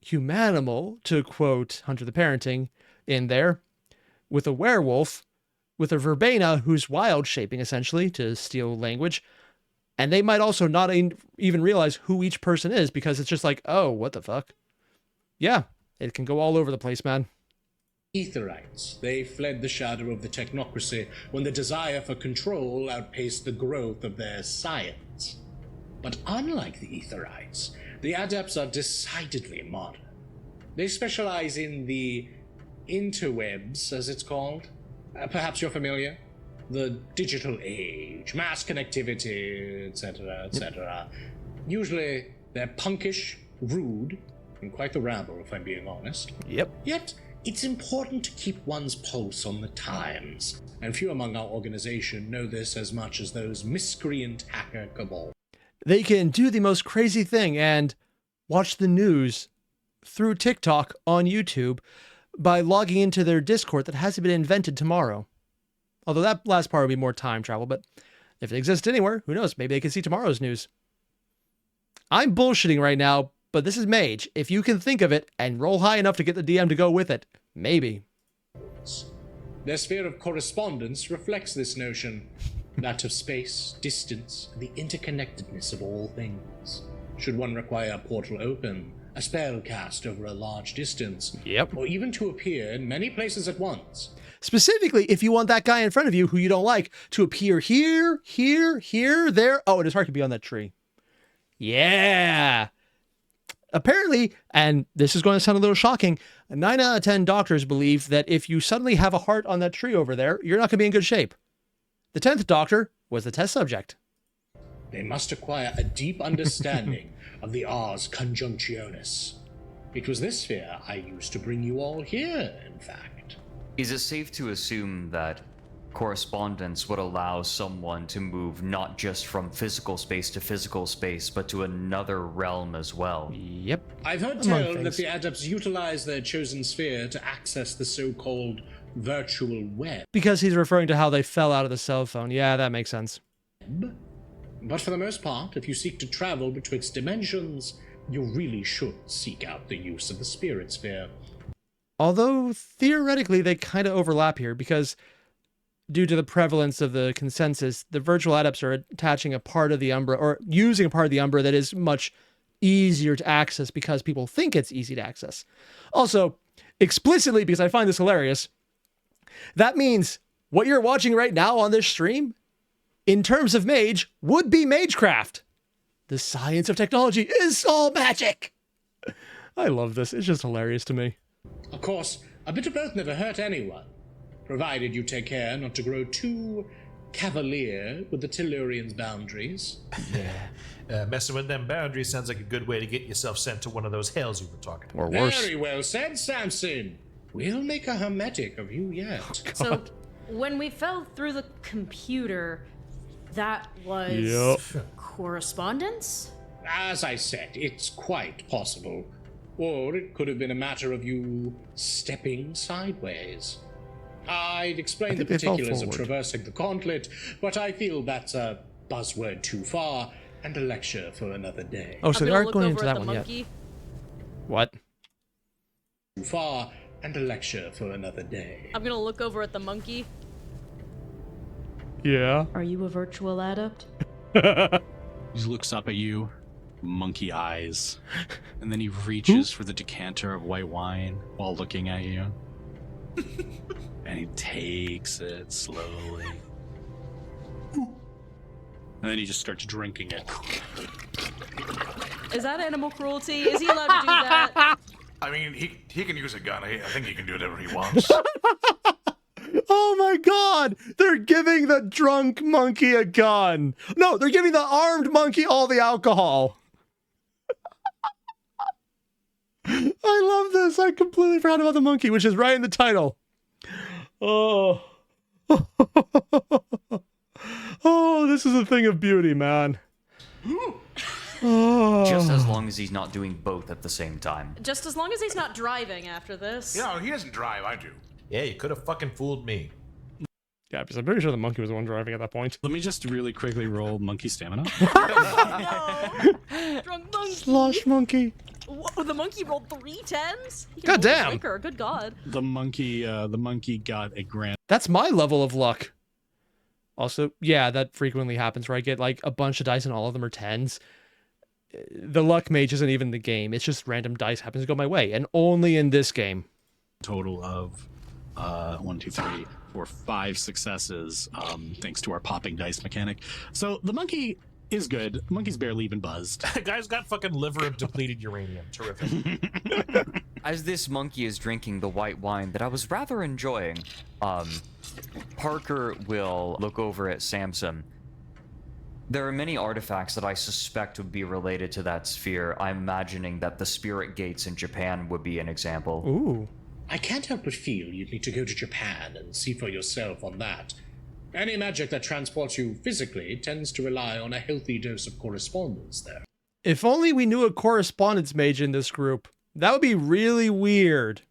humanimal, to quote Hunter the Parenting, in there with a werewolf, with a Verbana who's wild shaping, essentially, to steal language. And they might also not even realize who each person is because it's just like, oh, what the fuck? Yeah, it can go all over the place, man. Etherites. They fled the shadow of the technocracy when the desire for control outpaced the growth of their science. But unlike the Etherites, the Adepts are decidedly modern. They specialize in the interwebs, as it's called. Perhaps you're familiar? The digital age, mass connectivity, etc., etc. Usually, they're punkish, rude, and quite the rabble, if I'm being honest. Yep. Yet, it's important to keep one's pulse on the times, and few among our organization know this as much as those miscreant hacker cabal. They can do the most crazy thing and watch the news through TikTok on YouTube by logging into their Discord that hasn't been invented tomorrow. Although that last part would be more time travel, but if it exists anywhere, who knows? Maybe they can see tomorrow's news. I'm bullshitting right now, but this is Mage. If you can think of it and roll high enough to get the DM to go with it, maybe. Their sphere of correspondence reflects this notion, that of space, distance, and the interconnectedness of all things. Should one require a portal open, a spell cast over a large distance, Yep. or even to appear in many places at once. Specifically, if you want that guy in front of you who you don't like to appear here, there. Oh, and his heart could be on that tree. Yeah. Apparently, and this is going to sound a little shocking, 9 out of 10 doctors believe that if you suddenly have a heart on that tree over there, you're not going to be in good shape. The 10th doctor was the test subject. They must acquire a deep understanding of the Ars Conjunctionis. It was this sphere I used to bring you all here, in fact. Is it safe to assume that correspondence would allow someone to move not just from physical space to physical space, but to another realm as well? Yep. I've heard Among tell that things. the Adepts utilize their chosen sphere to access the so-called virtual web. Because he's referring to how they fell out of the cell phone. Yeah, that makes sense. But for the most part, if you seek to travel betwixt dimensions, you really should seek out the use of the spirit sphere. Although, theoretically, they kind of overlap here because due to the prevalence of the consensus, the virtual adepts are attaching a part of the Umbra, or using a part of the Umbra that is much easier to access because people think it's easy to access. Also, explicitly, because I find this hilarious, that means what you're watching right now on this stream, in terms of mage, would be magecraft. The science of technology is all magic. I love this. It's just hilarious to me. Of course, a bit of both never hurt anyone, provided you take care not to grow too cavalier with the Tellurians' boundaries. Messing with them boundaries sounds like a good way to get yourself sent to one of those hells you were talking about. Or worse. Very well said, Samson. We'll make a hermetic of you yet. So, when we fell through the computer, that was Yep. correspondence? As I said, it's quite possible. Or it could have been a matter of you stepping sideways. I'd explain the think they fell particulars of forward. traversing the gauntlet, but I feel that's a buzzword too far, and a lecture for another day. Oh, so I'm they gonna aren't look going over into at that the one monkey. yet. What? Too far, and a lecture for another day. I'm gonna look over at the monkey. Yeah. Are you a virtual adept? He looks up at you, monkey eyes, and then he reaches for the decanter of white wine while looking at you. And he takes it slowly. And then he just starts drinking it. Is that animal cruelty? Is he allowed to do that? I mean, he can use a gun. I think he can do whatever he wants. Oh my god! They're giving the drunk monkey a gun! No, they're giving the armed monkey all the alcohol! I love this! I completely forgot about the monkey, which is right in the title. Oh. Oh, this is a thing of beauty, man. Oh. Just as long as he's not doing both at the same time. Just as long as he's not driving after this. You know, he doesn't drive. I do. Yeah, you could have fucking fooled me. Yeah, because I'm pretty sure the monkey was the one driving at that point. Let me just really quickly roll monkey stamina. No! Drunk monkey! Slosh monkey. Whoa, the monkey rolled 3 10s? He can God hold a damn. Breaker, good god. The monkey got a grand. That's my level of luck. Also, yeah, that frequently happens where I get like a bunch of dice and all of them are 10s. The luck mage isn't even the game. It's just random dice happens to go my way. And only in this game. Total of 1, 2, 3, 4, 5 successes, thanks to our popping dice mechanic. So the monkey is good. The monkey's barely even buzzed. Guy's got fucking liver of depleted uranium. Terrific. As this monkey is drinking the white wine that I was rather enjoying, Parker will look over at Samson. There are many artifacts that I suspect would be related to that sphere. I'm imagining that the spirit gates in Japan would be an example. Ooh. I can't help but feel you'd need to go to Japan and see for yourself on that. Any magic that transports you physically tends to rely on a healthy dose of correspondence there. If only we knew a correspondence mage in this group. That would be really weird.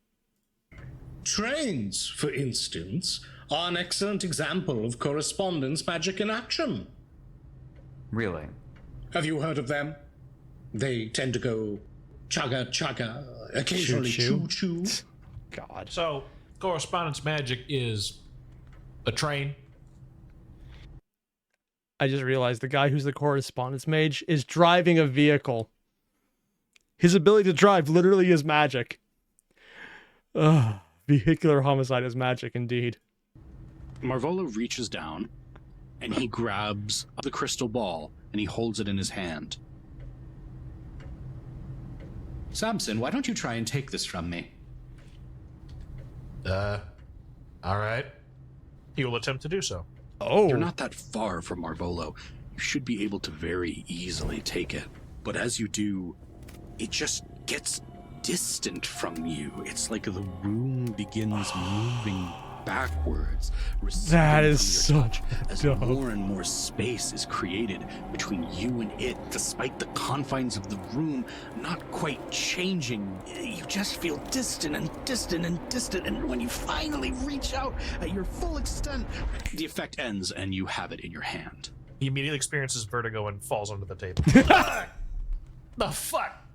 Trains, for instance, are an excellent example of correspondence magic in action. Really? Have you heard of them? They tend to go chugga chugga, occasionally choo choo. God. So, correspondence magic is a train. I just realized the guy who's the correspondence mage is driving a vehicle. His ability to drive literally is magic. Ugh. Vehicular homicide is magic indeed. Marvolo reaches down and he grabs the crystal ball and he holds it in his hand. Samson, why don't you try and take this from me? All right. He will attempt to do so. Oh. You're not that far from Marvolo. You should be able to very easily take it. But as you do, it just gets distant from you. It's like the room begins moving backwards. That is from your so touch, as dumb. more and more space is created between you and it, despite the confines of the room not quite changing. You just feel distant and distant and distant, and when you finally reach out at your full extent, the effect ends and you have it in your hand. He immediately experiences vertigo and falls onto the table. The fuck?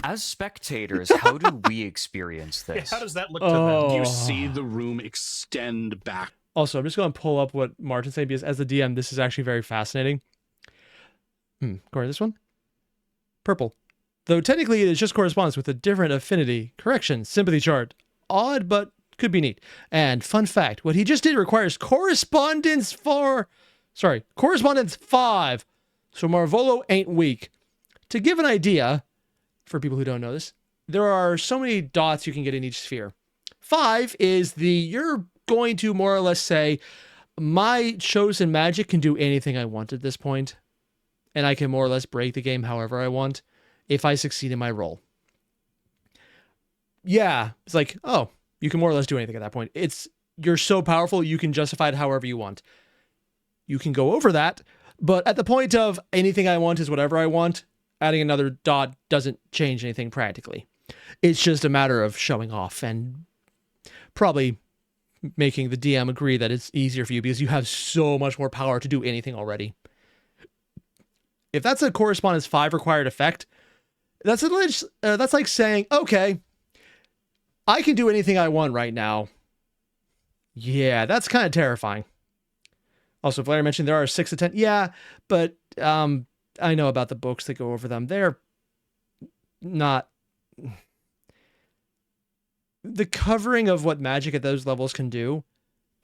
As spectators, how do we experience this? How does that look to Oh. them? You see the room extend back. Also, I'm just going to pull up what Martin's saying because as the DM, this is actually very fascinating. Go to this one. Purple. Though technically it is just correspondence with a different affinity. Correction. Sympathy chart. Odd, but could be neat. And fun fact, what he just did requires correspondence 5. So Marvolo ain't weak. To give an idea, for people who don't know this, there are so many dots you can get in each sphere. 5 is you're going to more or less say, my chosen magic can do anything I want at this point, and I can more or less break the game however I want if I succeed in my role. Yeah, it's like, oh, you can more or less do anything at that point. You're so powerful, you can justify it however you want. You can go over that, but at the point of anything I want is whatever I want, adding another dot doesn't change anything practically. It's just a matter of showing off and probably making the DM agree that it's easier for you because you have so much more power to do anything already. If that's a correspondence 5 required effect, that's like saying, okay, I can do anything I want right now. Yeah, that's kind of terrifying. Also, Valeria mentioned there are 6 to 10. Yeah, but I know about the books that go over them. They're not... The covering of what magic at those levels can do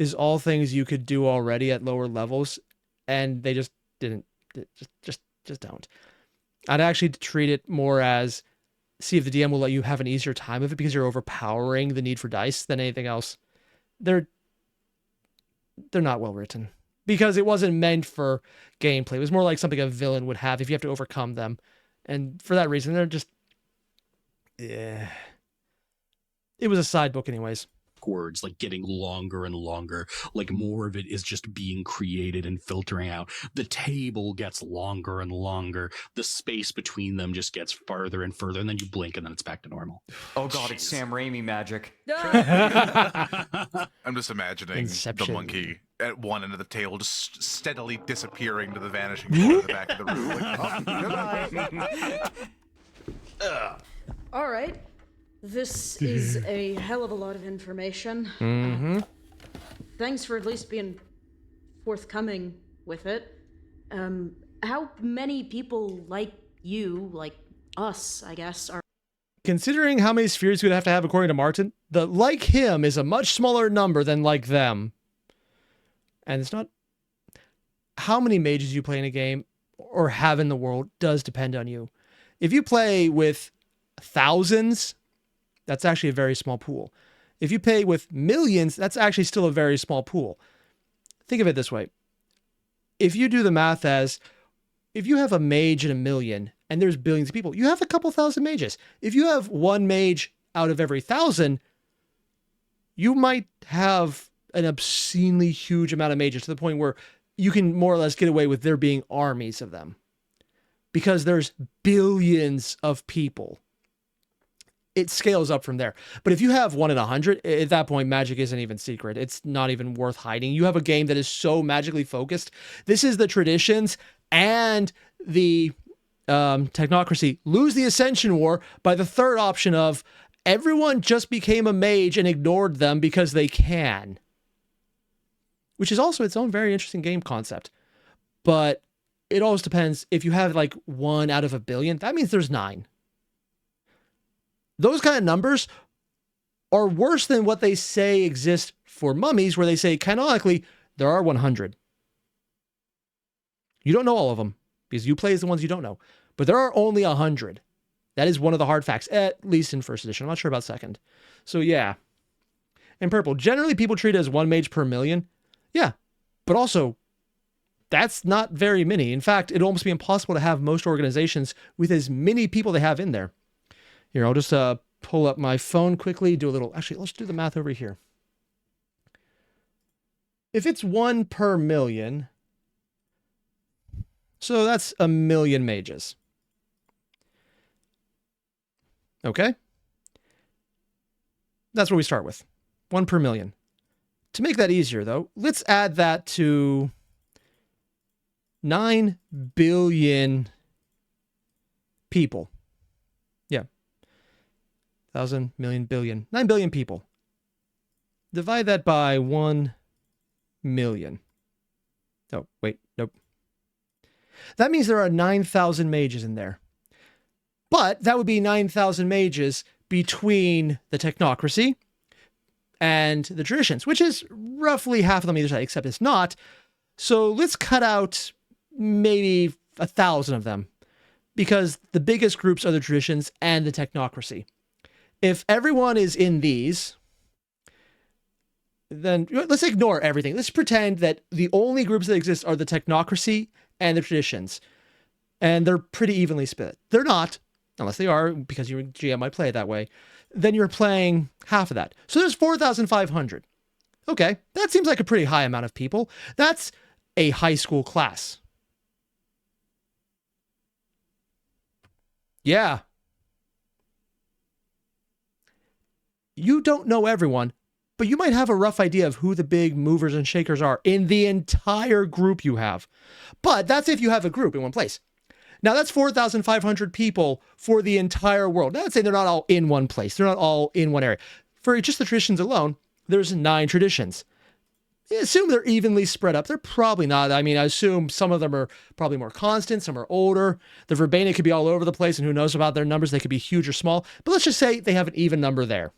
is all things you could do already at lower levels, and they just didn't. Just don't. I'd actually treat it more as see if the DM will let you have an easier time of it because you're overpowering the need for dice than anything else. They're not well written. Because it wasn't meant for gameplay. It was more like something a villain would have if you have to overcome them. And for that reason, they're just... Yeah. It was a side book anyways. Words like getting longer and longer, like more of it is just being created and filtering out. The table gets longer and longer. The space between them just gets farther and further, and then you blink and then it's back to normal. Oh god, it's Sam Raimi magic. I'm just imagining Inception. the monkey at one end of the table just steadily disappearing to the vanishing point in the back of the room. Like, oh, goodbye. All right. This is a hell of a lot of information. Thanks for at least being forthcoming with it. How many people like you, like us, I guess, are... Considering how many spheres you would have to have according to Martin, the like him is a much smaller number than like them. And it's not... How many mages you play in a game or have in the world does depend on you. If you play with thousands, that's actually a very small pool. If you play with millions, that's actually still a very small pool. Think of it this way. If you do the math as, if you have a mage in a million and there's billions of people, you have a couple thousand mages. If you have one mage out of every 1,000, you might have an obscenely huge amount of mages to the point where you can more or less get away with there being armies of them. Because there's billions of people. It scales up from there. But if you have 1 in 100, at that point, magic isn't even secret. It's not even worth hiding. You have a game that is so magically focused. This is the traditions and the technocracy lose the Ascension War by the third option of everyone just became a mage and ignored them because they can. Which is also its own very interesting game concept. But it always depends. If you have like 1 out of a billion, that means there's 9. Those kind of numbers are worse than what they say exist for mummies, where they say canonically there are 100. You don't know all of them because you play as the ones you don't know, but there are only 100. That is one of the hard facts, at least in first edition. I'm not sure about second. So yeah. In purple, generally people treat it as 1 mage per million. Yeah, but also that's not very many. In fact, it'd almost be impossible to have most organizations with as many people they have in there. Here, I'll just pull up my phone quickly, do a little... Actually, let's do the math over here. If it's 1 per million, so that's 1 million mages. Okay? That's what we start with. 1 per million. To make that easier, though, let's add that to 9 billion people. Yeah. 1,000, million, billion. 9 billion people. Divide that by 1 million. Oh, wait, nope. That means there are 9,000 mages in there. But that would be 9,000 mages between the technocracy and the traditions, which is roughly half of them either side, except it's not. So let's cut out maybe 1,000 of them, because the biggest groups are the traditions and the technocracy. If everyone is in these, then let's ignore everything. Let's pretend that the only groups that exist are the technocracy and the traditions, and they're pretty evenly split. They're not, unless they are, because your GM might play it that way. Then you're playing half of that. So there's 4,500. Okay, that seems like a pretty high amount of people. That's a high school class. Yeah. You don't know everyone, but you might have a rough idea of who the big movers and shakers are in the entire group you have. But that's if you have a group in one place. Now that's 4,500 people for the entire world. Now, let's say they're not all in one place. They're not all in one area. For just the traditions alone, there's 9 traditions. Assume they're evenly spread up. They're probably not. I mean, I assume some of them are probably more constant. Some are older. The Verbana could be all over the place, and who knows about their numbers. They could be huge or small. But let's just say they have an even number there.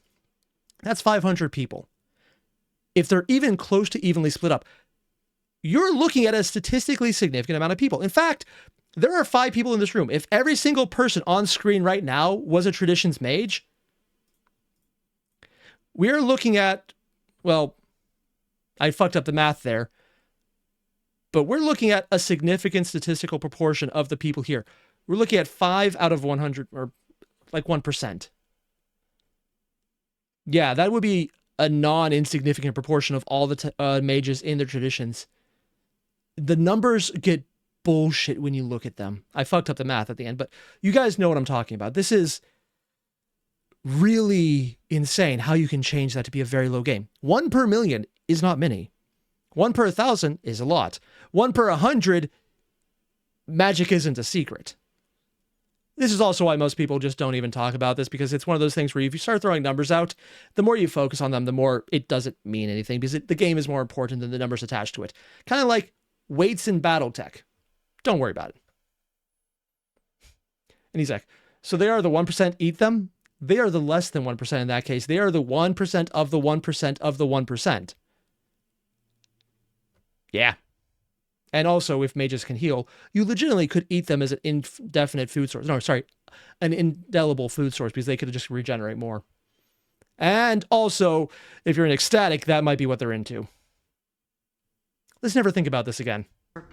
That's 500 people. If they're even close to evenly split up, you're looking at a statistically significant amount of people. In fact, there are 5 people in this room. If every single person on screen right now was a traditions mage, we're looking at, well, I fucked up the math there, but we're looking at a significant statistical proportion of the people here. We're looking at 5 out of 100, or like 1%. Yeah, that would be a non-insignificant proportion of all the mages in their traditions. The numbers get bullshit when you look at them. I fucked up the math at the end, but you guys know what I'm talking about. This is really insane how you can change that to be a very low game. 1 per million is not many. 1 per 1,000 is a lot. 1 per 100, magic isn't a secret. This is also why most people just don't even talk about this, because it's one of those things where if you start throwing numbers out, the more you focus on them, the more it doesn't mean anything, because the game is more important than the numbers attached to it. Kind of like weights in Battletech. Don't worry about it. And he's like, so they are the 1% eat them? They are the less than 1% in that case. They are the 1% of the 1% of the 1%. Yeah. And also, if mages can heal, you legitimately could eat them as an indefinite food source. No, sorry, an indelible food source, because they could just regenerate more. And also, if you're an ecstatic, that might be what they're into. Let's never think about this again.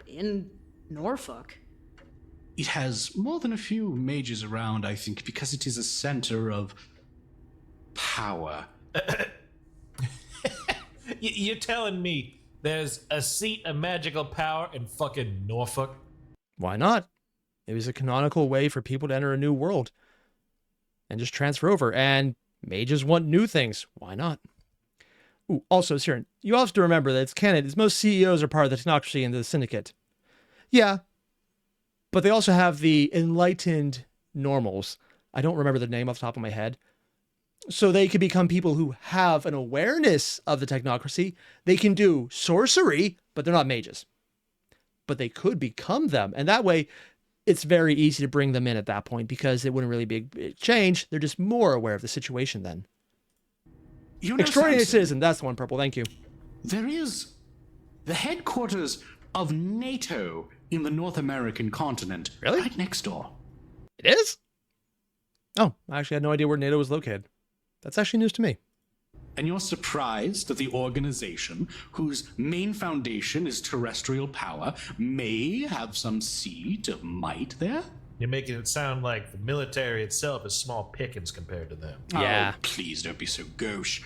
In Norfolk. It has more than a few mages around, I think, because it is a center of power. You're telling me there's a seat of magical power in fucking Norfolk? Why not? It was a canonical way for people to enter a new world and just transfer over. And mages want new things. Why not? Ooh, also, Siren, you have to remember that it's canon. Most CEOs are part of the technocracy and the syndicate. Yeah, but they also have the enlightened normals. I don't remember the name off the top of my head. So they could become people who have an awareness of the technocracy. They can do sorcery, but they're not mages. But they could become them. And that way, it's very easy to bring them in at that point, because it wouldn't really be a big change. They're just more aware of the situation then. You know, Extraordinary Samson, citizen. That's the one, Purple. Thank you. there is the headquarters of NATO in the North American continent. Really? Right next door. It is? Oh, I actually had no idea where NATO was located. That's actually news to me. And you're surprised that the organization, whose main foundation is terrestrial power, may have some seed of might there? You're making it sound like the military itself is small pickings compared to them. Yeah. Oh, please don't be so gauche.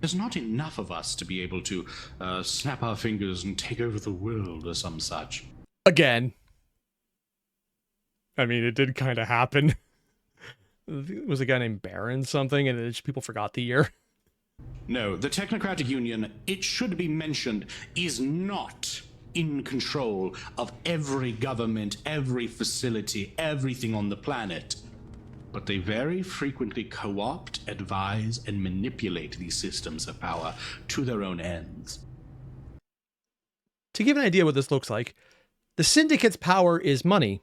There's not enough of us to be able to snap our fingers and take over the world or some such. Again. I mean, it did kind of happen. It was a guy named Baron something, and just people forgot the year. No, the Technocratic Union, it should be mentioned, is not in control of every government, every facility, everything on the planet. But they very frequently co-opt, advise, and manipulate these systems of power to their own ends. To give an idea what this looks like, the Syndicate's power is money.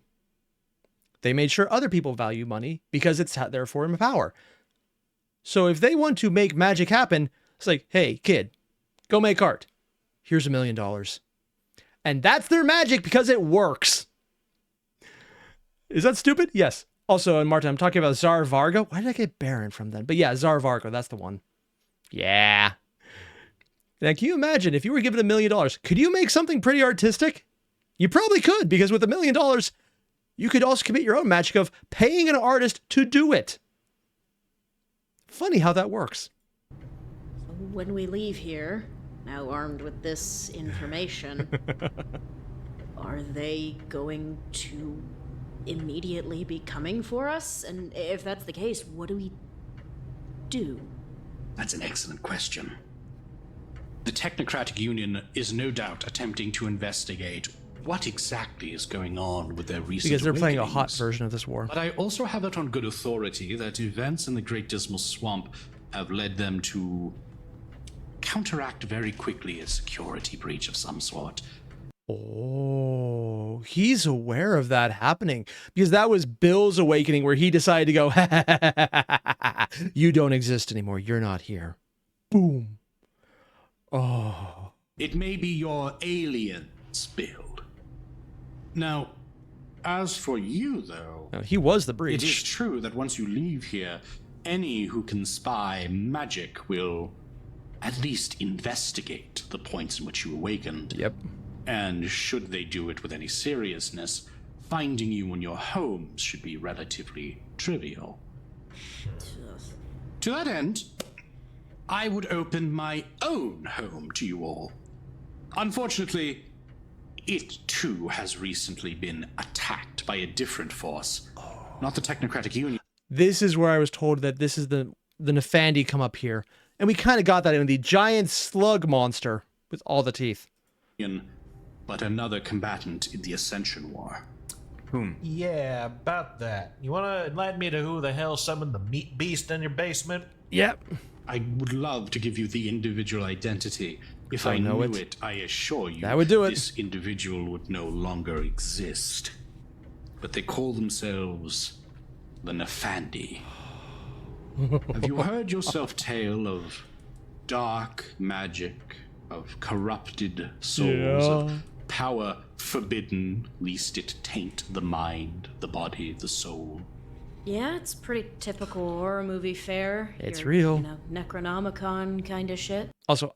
They made sure other people value money because it's their form of power. So if they want to make magic happen, it's like, hey, kid, go make art. Here's $1 million. And that's their magic because it works. Is that stupid? Yes. Also, and Martin, I'm talking about Tsar Vargo. Why did I get Baron from then? But yeah, Tsar Vargo, that's the one. Yeah. Now, can you imagine if you were given $1 million, could you make something pretty artistic? You probably could, because with $1 million, you could also commit your own magic of paying an artist to do it. Funny how that works. When we leave here, now armed with this information, are they going to immediately be coming for us? And if that's the case, what do we do? That's an excellent question. The Technocratic Union is no doubt attempting to investigate what exactly is going on with their recent Because they're playing a hot awakenings. version of this war. But I also have it on good authority that events in the Great Dismal Swamp have led them to counteract very quickly a security breach of some sort. Oh, he's aware of that happening, because that was Bill's awakening where he decided to go, you don't exist anymore. You're not here. Boom. Oh. It may be your aliens, Bill. Now, as for you, though, No, he was the it is breach. true that once you leave here, any who can spy magic will at least investigate the points in which you awakened. Yep. And should they do it with any seriousness, finding you in your homes should be relatively trivial. To that end, I would open my own home to you all. Unfortunately, it too has recently been attacked by a different force. Not the Technocratic Union, This is where I was told that this is the Nefandi come up here. And we kind of got that in the giant slug monster with all the teeth. but another combatant in the Ascension War. Whom? Yeah, about that. You want to enlighten me to who the hell summoned the meat beast in your basement? Yep. I would love to give you the individual identity. If I know knew it. it, I assure you, That would do it. this individual would no longer exist. But they call themselves the Nefandi. Have you heard yourself tale of dark magic, of corrupted souls, of power forbidden, lest it taint the mind, the body, the soul? Yeah, it's pretty typical horror movie fare. It's Your, real. You know, Necronomicon kind of shit. Also,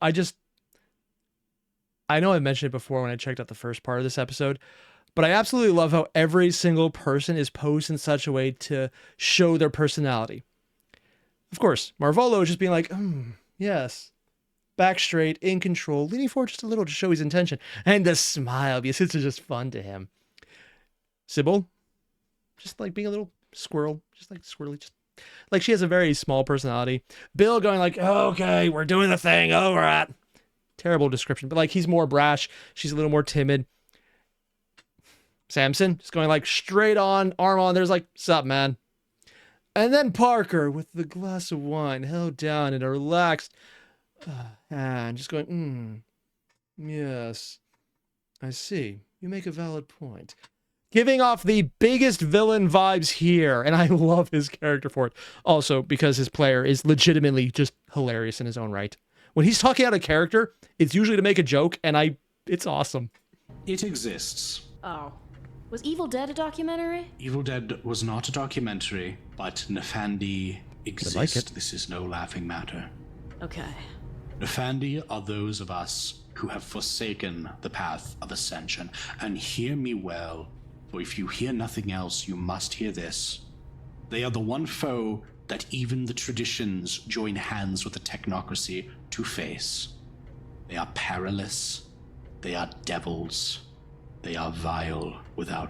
I know I mentioned it before when I checked out the first part of this episode, but I absolutely love how every single person is posed in such a way to show their personality. Of course, Marvolo is just being like, yes, back straight, in control, leaning forward just a little to show his intention, and the smile, because it's just fun to him. Sybil, just like being a little squirrel, just like squirrely, just like she has a very small personality. Bill going like, okay, we're doing the thing, over at. Terrible description, but like he's more brash, she's a little more timid. Samson just going like straight on, arm on, there's like, sup, man. And then Parker with the glass of wine held down in a relaxed hand, just going, yes, I see. You make a valid point. Giving off the biggest villain vibes here, and I love his character for it. Also, because his player is legitimately just hilarious in his own right. When he's talking out of character, it's usually to make a joke, and it's awesome. It exists. Oh. Was Evil Dead a documentary? Evil Dead was not a documentary, but Nefandi exists. like it. This is no laughing matter. Okay. Nefandi are those of us who have forsaken the path of ascension. And hear me well, for if you hear nothing else, you must hear this. They are the one foe that even the traditions join hands with the technocracy to face. They are perilous. They are devils. They are vile without.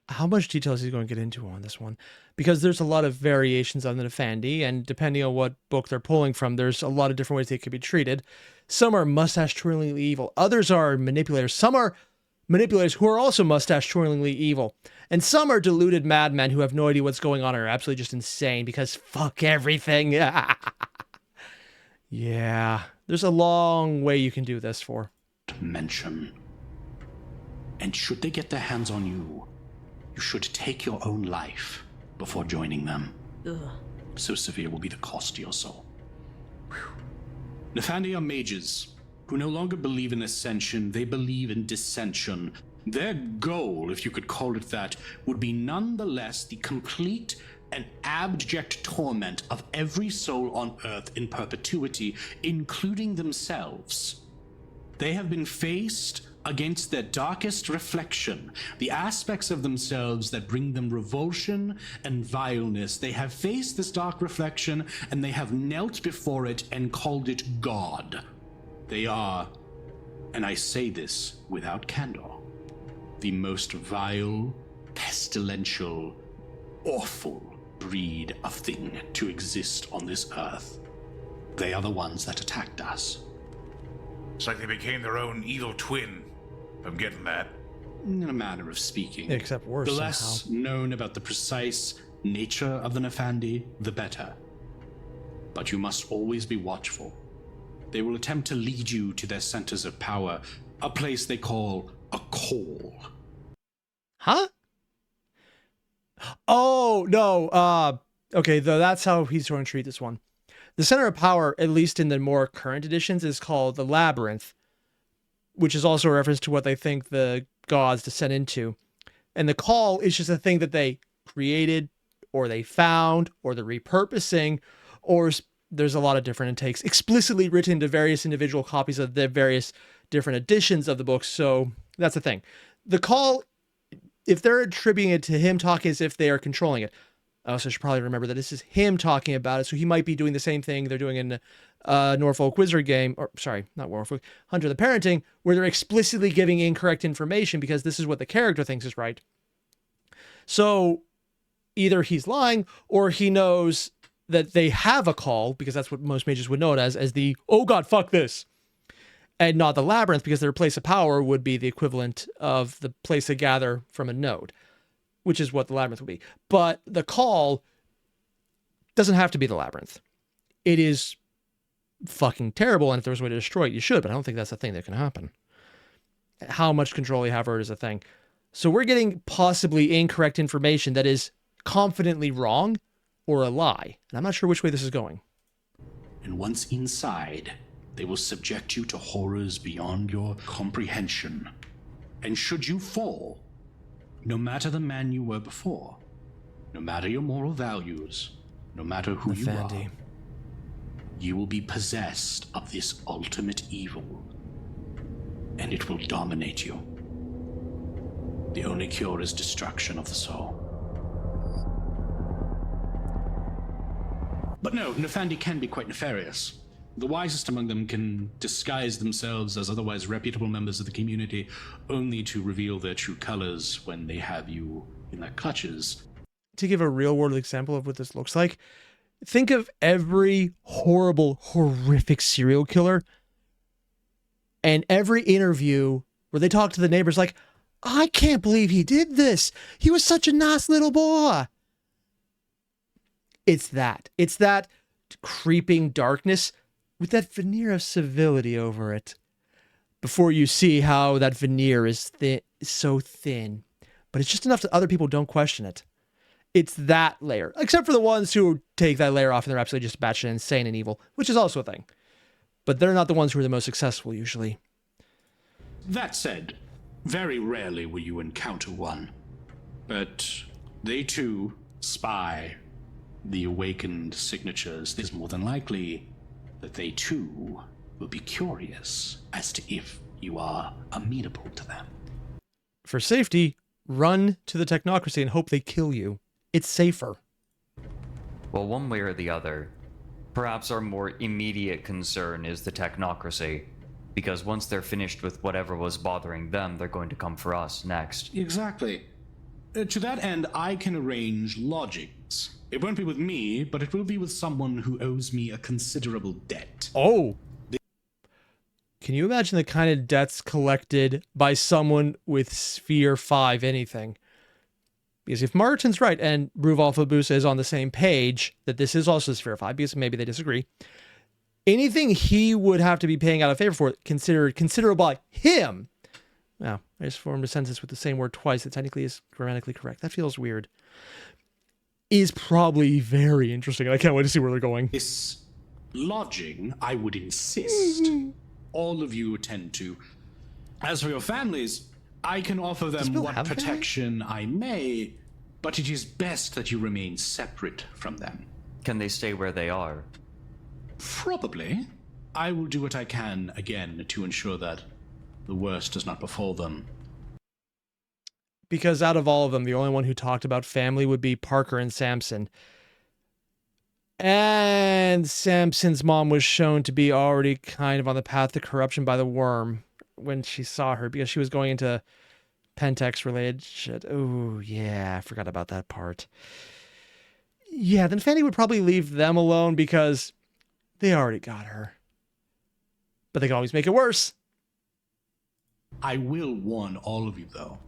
How much detail is he going to get into on this one? Because there's a lot of variations on the Nefandi, and depending on what book they're pulling from, there's a lot of different ways they could be treated. Some are mustache-twirlingly evil. Others are manipulators. Some are manipulators who are also mustache-twirlingly evil. And some are deluded madmen who have no idea what's going on and are absolutely just insane because fuck everything. Yeah, there's a long way you can do this for. Mention. And should they get their hands on you, you should take your own life before joining them. Ugh. So severe will be the cost to your soul. Nefandi are mages who no longer believe in ascension, they believe in dissension. Their goal, if you could call it that, would be nonetheless the complete and abject torment of every soul on earth in perpetuity, including themselves. They have been faced against their darkest reflection, the aspects of themselves that bring them revulsion and vileness. They have faced this dark reflection, and they have knelt before it and called it God. They are, and I say this without candor, the most vile, pestilential, awful breed of thing to exist on this earth. They are the ones that attacked us. It's like they became their own evil twin. I'm getting that. In a manner of speaking. Except worse The less somehow. known about the precise nature of the Nefandi, the better. But you must always be watchful. They will attempt to lead you to their centers of power, a place they call a call. Huh? Oh, no. Okay, though that's how he's going to treat this one. The center of power, at least in the more current editions, is called the Labyrinth, which is also a reference to what they think the gods descend into. And the call is just a thing that they created, or they found, or they're repurposing, or there's a lot of different intakes explicitly written into various individual copies of the various different editions of the books. So that's the thing. The call, if they're attributing it to him talking as if they are controlling it, I also should probably remember that this is him talking about it. So he might be doing the same thing they're doing in Norfolk Wizard game, or sorry, not Norfolk, Hunter the Parenting, where they're explicitly giving incorrect information because this is what the character thinks is right. So either he's lying or he knows that they have a call, because that's what most mages would know it as the, oh God, fuck this. And not the labyrinth, because their place of power would be the equivalent of the place to gather from a node. which is what the labyrinth would be. But the call doesn't have to be the labyrinth. It is fucking terrible, and if there was a way to destroy it, you should, but I don't think that's a thing that can happen. How much control you have over it is a thing. So we're getting possibly incorrect information that is confidently wrong or a lie. And I'm not sure which way this is going. And once inside, they will subject you to horrors beyond your comprehension. And should you fall, no matter the man you were before, no matter your moral values, no matter who you are, you will be possessed of this ultimate evil, and it will dominate you. The only cure is destruction of the soul. But no, Nefandi can be quite nefarious. The wisest among them can disguise themselves as otherwise reputable members of the community, only to reveal their true colors when they have you in their clutches. To give a real-world example of what this looks like, think of every horrible, horrific serial killer and every interview where they talk to the neighbors like, I can't believe he did this. He was such a nice little boy. It's that. It's that creeping darkness with that veneer of civility over it. Before you see how that veneer is so thin. But it's just enough that other people don't question it. It's that layer. Except for the ones who take that layer off and they're absolutely just batshit insane and evil, which is also a thing. But they're not the ones who are the most successful, usually. That said, very rarely will you encounter one. But they too spy the awakened signatures. It's more than likely that they too will be curious as to if you are amenable to them. For safety, run to the technocracy and hope they kill you. It's safer. Well, one way or the other, perhaps our more immediate concern is the technocracy, because once they're finished with whatever was bothering them, they're going to come for us next. Exactly. To that end, I can arrange lodgings. It won't be with me, but it will be with someone who owes me a considerable debt. Oh! Can you imagine the kind of debts collected by someone with Sphere 5 anything? Because if Martin's right, and Bruva Alfabusa is on the same page, that this is also Sphere 5, because maybe they disagree, anything he would have to be paying out of favor for, considered considerable by him. Wow, I just formed a sentence with the same word twice that technically is grammatically correct. That feels weird. Is probably very interesting. I can't wait to see where they're going. This lodging, I would insist, all of you attend to. As for your families, I can offer them what protection I may, but it is best that you remain separate from them. Can they stay where they are? Probably. I will do what I can, again, to ensure that the worst does not befall them. Because out of all of them, the only one who talked about family would be Parker and Samson. And Samson's mom was shown to be already kind of on the path to corruption by the worm when she saw her, because she was going into Pentex-related shit. Oh, yeah, I forgot about that part. Yeah, then Fanny would probably leave them alone because they already got her. But they can always make it worse. I will warn all of you, though,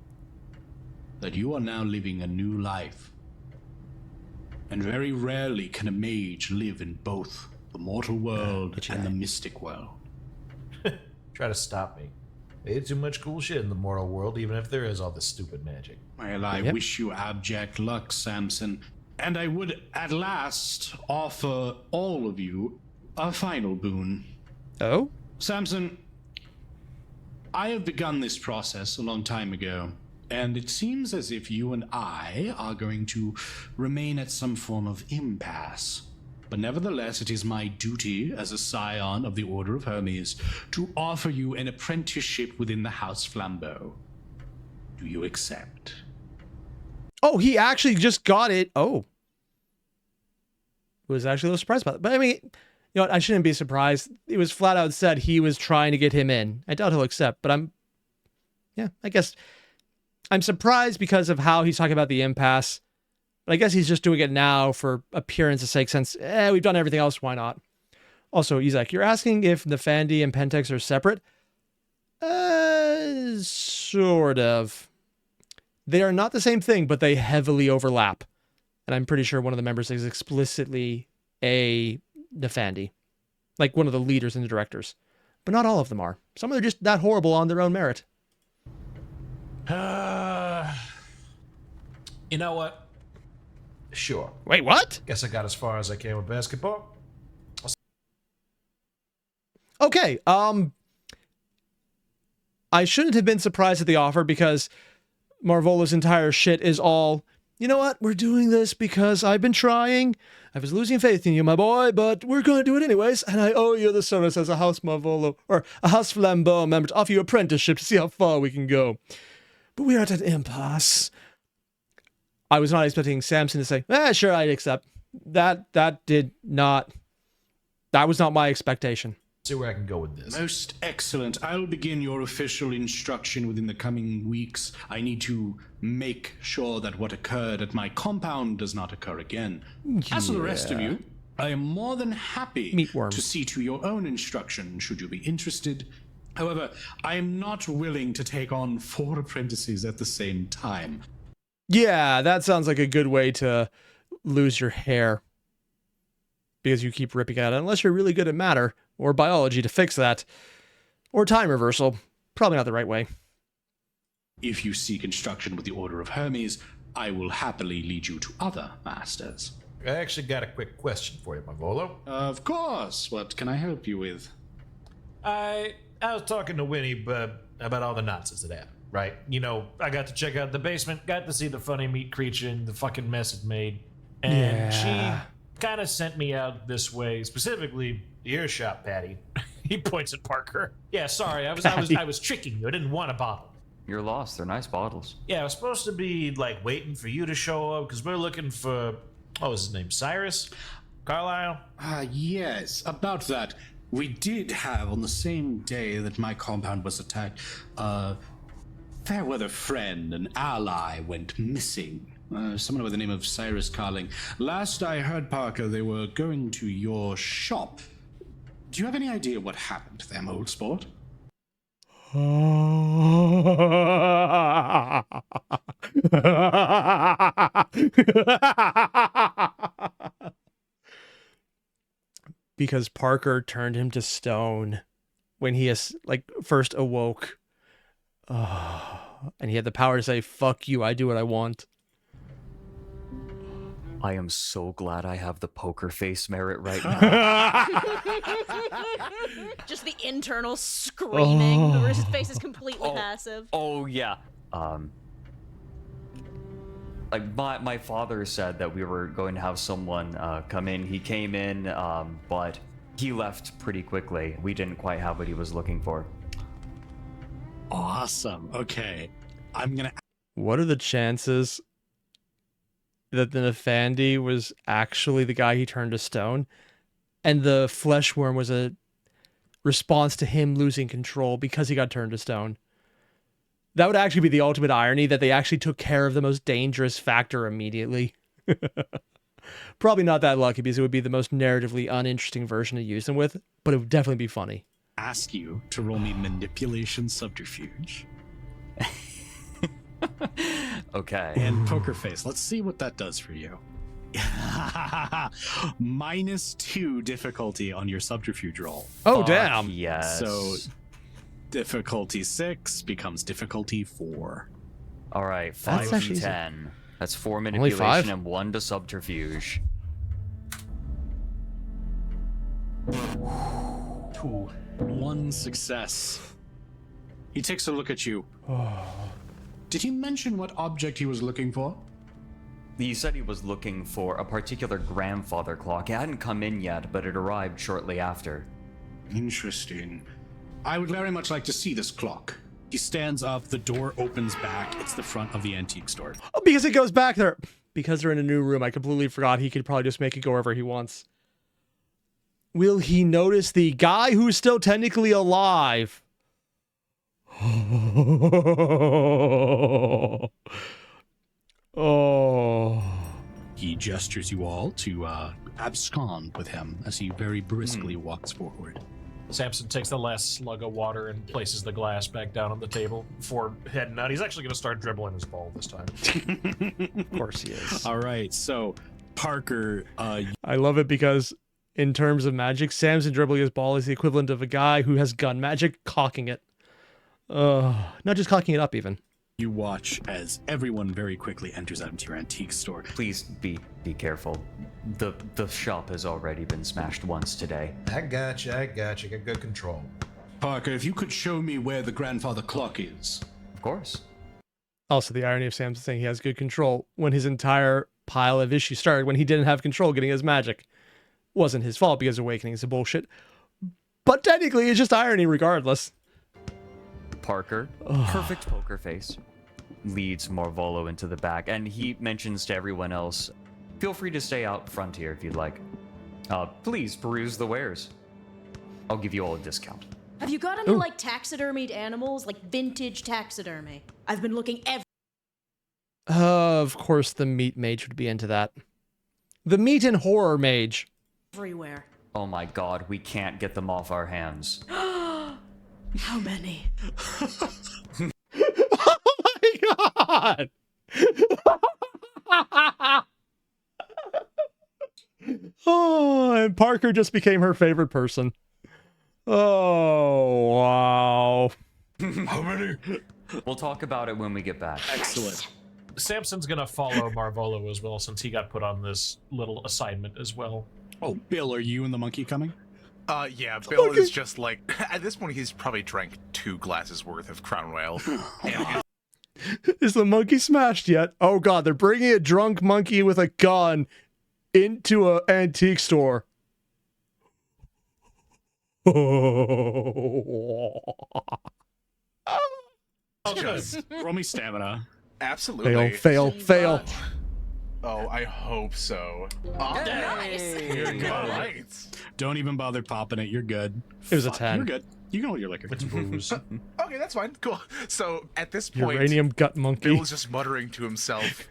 that you are now living a new life. And very rarely can a mage live in both the mortal world and the mystic world. Try to stop me. Way too much cool shit in the mortal world, even if there is all this stupid magic. Well, I wish you abject luck, Samson. And I would, at last, offer all of you a final boon. Oh? Samson, I have begun this process a long time ago, and it seems as if you and I are going to remain at some form of impasse. But nevertheless, it is my duty as a scion of the Order of Hermes to offer you an apprenticeship within the House Flambeau. Do you accept? Oh, he actually just got it. Oh. Was actually a little surprised about it. But I mean, you know what? I shouldn't be surprised. It was flat out said he was trying to get him in. I doubt he'll accept, but I guess I'm surprised because of how he's talking about the impasse. But I guess he's just doing it now for appearance's sake, since we've done everything else. Why not? Also, Isaac, you're asking if Nefandi and Pentex are separate? Sort of. They are not the same thing, but they heavily overlap. And I'm pretty sure one of the members is explicitly a Nefandi, like one of the leaders and the directors. But not all of them are. Some are just that horrible on their own merit. You know what? Sure. Wait, what? Guess I got as far as I can with basketball. Okay, I shouldn't have been surprised at the offer because Marvolo's entire shit is all, you know what, we're doing this because I've been trying. I was losing faith in you, my boy, but we're going to do it anyways, and I owe you the service as a House Marvolo, or a House Flambeau member to offer you apprenticeship to see how far we can go. But we are at an impasse. I was not expecting Samson to say, sure, I'd accept. That was not my expectation. See where I can go with this. Most excellent. I'll begin your official instruction within the coming weeks. I need to make sure that what occurred at my compound does not occur again. As for the rest of you, I am more than happy to see to your own instruction, should you be interested. However, I am not willing to take on 4 apprentices at the same time. Yeah, that sounds like a good way to lose your hair. Because you keep ripping at it, unless you're really good at matter or biology to fix that. Or time reversal. Probably not the right way. If you seek instruction with the Order of Hermes, I will happily lead you to other masters. I actually got a quick question for you, Marvolo. Of course. What can I help you with? I was talking to Winnie about all the nonsense that happened, right? You know, I got to check out the basement, got to see the funny meat creature and the fucking mess it made. And she kind of sent me out this way, specifically the earshot, Patty. He points at Parker. Yeah, sorry, I was tricking you. I didn't want a bottle. You're lost. They're nice bottles. Yeah, I was supposed to be like waiting for you to show up because we're looking for, what was his name, Cyrus? Carlisle? Yes, about that. We did have, on the same day that my compound was attacked, a fair-weather friend, an ally, went missing. Someone by the name of Cyrus Carling. Last I heard, Parker, they were going to your shop. Do you have any idea what happened to them, old sport? Because Parker turned him to stone when he first awoke. And he had the power to say, fuck you, I do what I want. I am so glad I have the poker face merit right now. Just the internal screaming. His face is completely passive. Oh, yeah. Like, my father said that we were going to have someone come in. He came in, but he left pretty quickly. We didn't quite have what he was looking for. Awesome. Okay. I'm gonna... What are the chances that the Nefandi was actually the guy he turned to stone, and the flesh worm was a response to him losing control because he got turned to stone? That would actually be the ultimate irony, that they actually took care of the most dangerous factor immediately. Probably not that lucky, because it would be the most narratively uninteresting version to use them with, but it would definitely be funny. Ask you to roll me manipulation subterfuge. Okay. And poker face. Let's see what that does for you. -2 difficulty on your subterfuge roll. Oh, damn. Yes. So difficulty 6 becomes difficulty 4. All right, That's 5 actually to easy. 10. That's 4 5? manipulation and 1 to subterfuge. 2. 1 success. He takes a look at you. Did he mention what object he was looking for? He said he was looking for a particular grandfather clock. It hadn't come in yet, but it arrived shortly after. Interesting. I would very much like to see this clock. He stands up, the door opens back. It's the front of the antique store. Oh, because it goes back there. Because they're in a new room, I completely forgot he could probably just make it go wherever he wants. Will he notice the guy who's still technically alive? Oh. He gestures you all to abscond with him as he very briskly walks forward. Samson takes the last slug of water and places the glass back down on the table before heading out. He's actually going to start dribbling his ball this time. Of course he is. All right, so Parker, I love it because in terms of magic, Samson dribbling his ball is the equivalent of a guy who has gun magic cocking it. Not just cocking it up even. you watch as everyone very quickly enters out into your antique store. Please be careful. The shop has already been smashed once today. I got you. Got good control. Parker, if you could show me where the grandfather clock is. Of course. Also, the irony of Samson saying he has good control when his entire pile of issues started when he didn't have control getting his magic. Wasn't his fault because Awakening is a bullshit. But technically, it's just irony regardless. Parker, perfect poker face, leads Marvolo into the back, and he mentions to everyone else, feel free to stay out front here if you'd like. Please peruse the wares. I'll give you all a discount. Have you got any, like, taxidermied animals? Like, vintage taxidermy? I've been looking Of course the meat mage would be into that. The meat and horror mage. everywhere. Oh my god, we can't get them off our hands. How many? Oh my god! Oh, and Parker just became her favorite person. Oh, wow. How many? We'll talk about it when we get back. Excellent. Samson's gonna follow Marvolo as well, since he got put on this little assignment as well. Oh, Bill, are you and the monkey coming? Yeah, Bill is just like, at this point, he's probably drank 2 glasses worth of Crown Royal. And Is the monkey smashed yet? Oh god, they're bringing a drunk monkey with a gun into an antique store. Okay. Roll me stamina. absolutely. Fail. Oh, I hope so. Nice. You're good. All right. Don't even bother popping it. You're good. It was a Fuck, 10. You're good. You can hold your liquor. It's booze. Okay, that's fine. Cool. So at this point, Uranium gut monkey. Bill is just muttering to himself,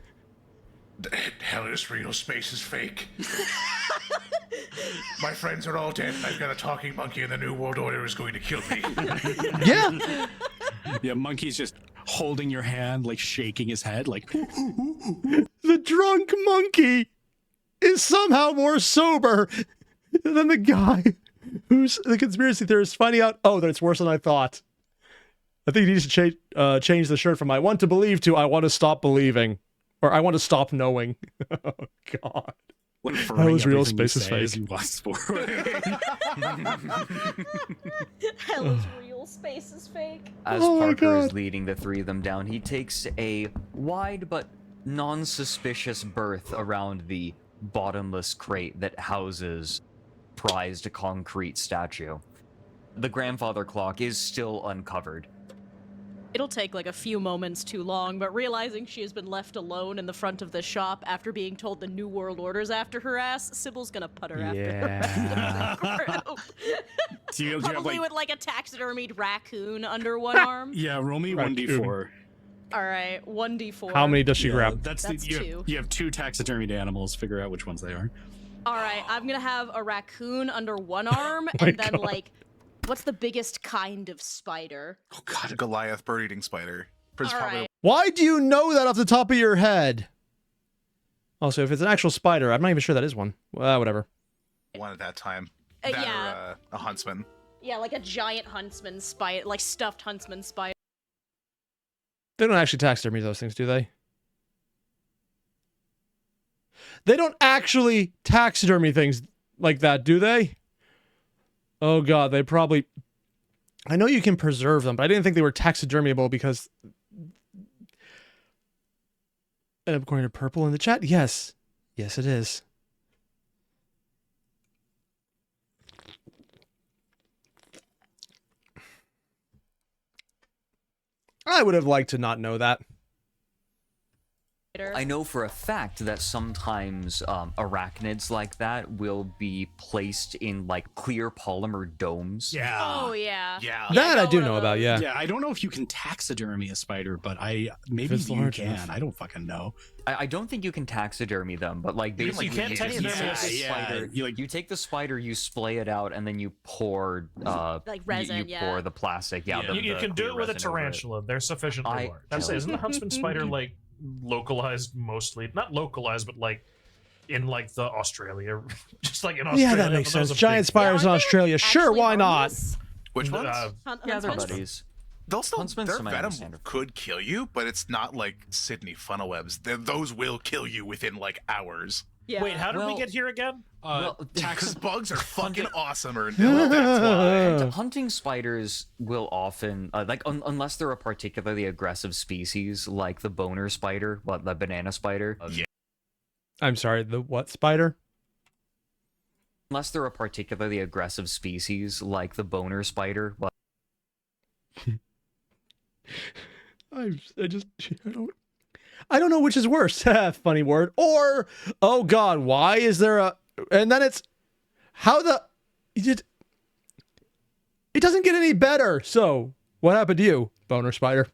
"Hell is real, space is fake. My friends are all dead, and I've got a talking monkey, and the New World Order is going to kill me." Yeah. Yeah, monkey's just holding your hand, like shaking his head, like. The drunk monkey is somehow more sober than the guy who's the conspiracy theorist finding out, oh, that it's worse than I thought. I think he needs to change the shirt from I want to believe to I want to stop believing. Or I want to stop knowing. Oh, God. That was real, space is fake. He walks forward. Hell is real, space is fake. As Oh my Parker is God. leading the 3 of them down, he takes a wide but non-suspicious berth around the bottomless crate that houses prized concrete statue. The grandfather clock is still uncovered. It'll take like a few moments too long, but realizing she has been left alone in the front of the shop after being told the New World Order's after her ass, Sybil's gonna put her after the rest of the group. Do you have, Probably like, with like a taxidermied raccoon under one arm. yeah, roll me Raccoon. 1d4. Alright, 1d4. How many does she Yeah, grab? That's, That's you, two. You have 2 taxidermied animals. Figure out which ones they are. Alright, I'm gonna have a raccoon under one arm, my and then God. like, what's the biggest kind of spider? Oh God, Goliath bird-eating spider. Is probably Alright. Why do you know that off the top of your head? Also, if it's an actual spider, I'm not even sure that is one. Well, whatever. one at that time. Uh, That yeah. or a huntsman. Yeah, like a giant huntsman spider, like stuffed huntsman spider. They don't actually taxidermy those things, do they? They don't actually taxidermy things like that, do they? Oh god, they probably... I know you can preserve them, but I didn't think they were taxidermiable because... And according to Purple in the chat, yes. Yes, it is. I would have liked to not know that. I know for a fact that sometimes arachnids like that will be placed in like clear polymer domes. Yeah. Oh yeah. Yeah. That I got do one of know about, those. yeah. Yeah, I don't know if you can taxidermy a spider, but maybe it's you large can. enough. I don't fucking know. I don't think you can taxidermy them, but like You basically can't you taxidermy take the a spider, you take the spider, you splay it out, and then you pour Like resin, you yeah. pour the plastic. Yeah, Yeah. the, You the can do clear it with a resin over it. tarantula. They're sufficiently I- large. I'm saying, isn't the huntsman spider like localized mostly? Not localized, but like in like the Australia, just like in Australia. Yeah, that makes those sense. are Giant big- spiders in Are they Australia. Sure, actually why not? harmless? Which ones? Yeah, they're Huntsman? buddies. They'll still, Huntsman's their some venom understandable. could kill you, but it's not like Sydney funnel webs. Those will kill you within like hours. Yeah. Wait, how did we Well- get here again? Because bugs are fucking awesome, or Hunting spiders will often, unless they're a particularly aggressive species, like the boner spider, the banana spider. I'm sorry, the what spider? Unless they're a particularly aggressive species, like the boner spider. I don't know which is worse. Funny word. Or, oh God, why is there a? And then it's how the it doesn't get any better. So what happened to you, boner spider?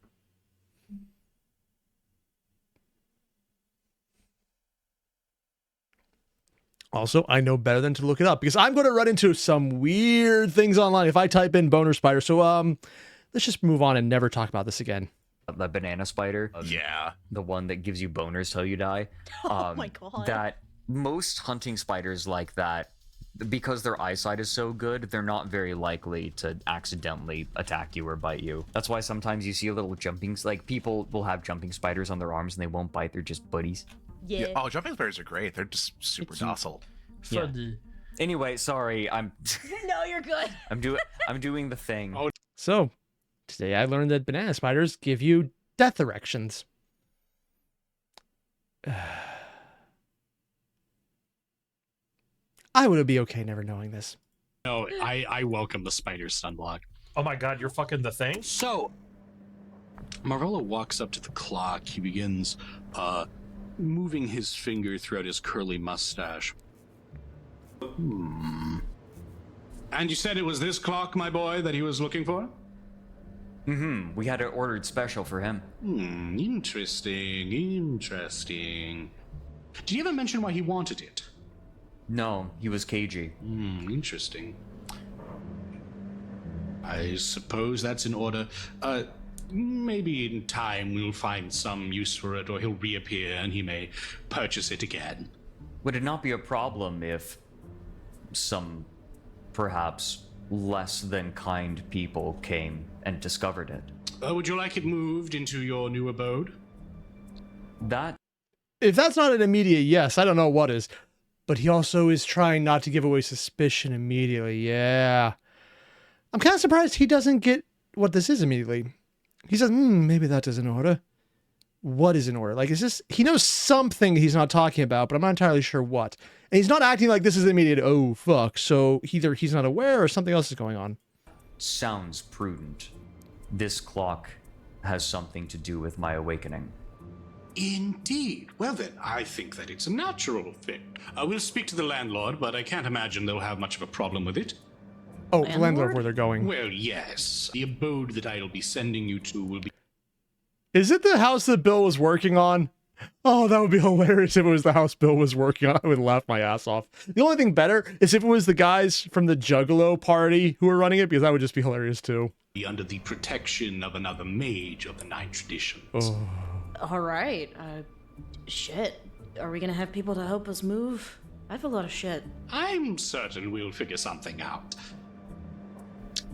Also, I know better than to look it up because I'm going to run into some weird things online if I type in boner spider. So let's just move on and never talk about this again. The banana spider. yeah. The one that gives you boners till you die. Oh my God. That most hunting spiders like that, because their eyesight is so good, they're not very likely to accidentally attack you or bite you. That's why sometimes you see little jumpings, like people will have jumping spiders on their arms and they won't bite, they're just buddies. Yeah. Oh, jumping spiders are great. They're just super docile. Yeah. Anyway, sorry, No, you're good. I'm doing the thing. Oh. So, today I learned that banana spiders give you death erections. I would be okay never knowing this. No, I welcome the spider sunblock. Oh my god, you're fucking the thing? So, Marvella walks up to the clock. He begins moving his finger throughout his curly mustache. And you said it was this clock, my boy, that he was looking for? We had it ordered special for him. Interesting, interesting. Did he ever mention why he wanted it? No, he was cagey. Interesting. I suppose that's in order. Maybe in time we'll find some use for it, or he'll reappear and he may purchase it again. Would it not be a problem if some, perhaps, less than kind people came and discovered it? Would you like it moved into your new abode? That If that's not an immediate yes, I don't know what is. But he also is trying not to give away suspicion immediately. Yeah. I'm kind of surprised he doesn't get what this is immediately. He says, maybe that is in order. What is in order? Like, is this... He knows something he's not talking about, but I'm not entirely sure what. And he's not acting like this is immediate, oh, fuck. So either he's not aware or something else is going on. sounds prudent. This clock has something to do with my awakening. indeed. Well then, I think that it's a natural fit. We'll speak to the landlord, but I can't imagine they'll have much of a problem with it. Oh, the landlord where they're going. Well, yes. The abode that I'll be sending you to will be... Is it the house that Bill was working on? Oh, that would be hilarious if it was the house Bill was working on. I would laugh my ass off. The only thing better is if it was the guys from the Juggalo party who were running it, because that would just be hilarious too. be under the protection of another mage of the Nine Traditions. Oh. All right. Shit. Are we gonna have people to help us move? I have a lot of shit. I'm certain we'll figure something out.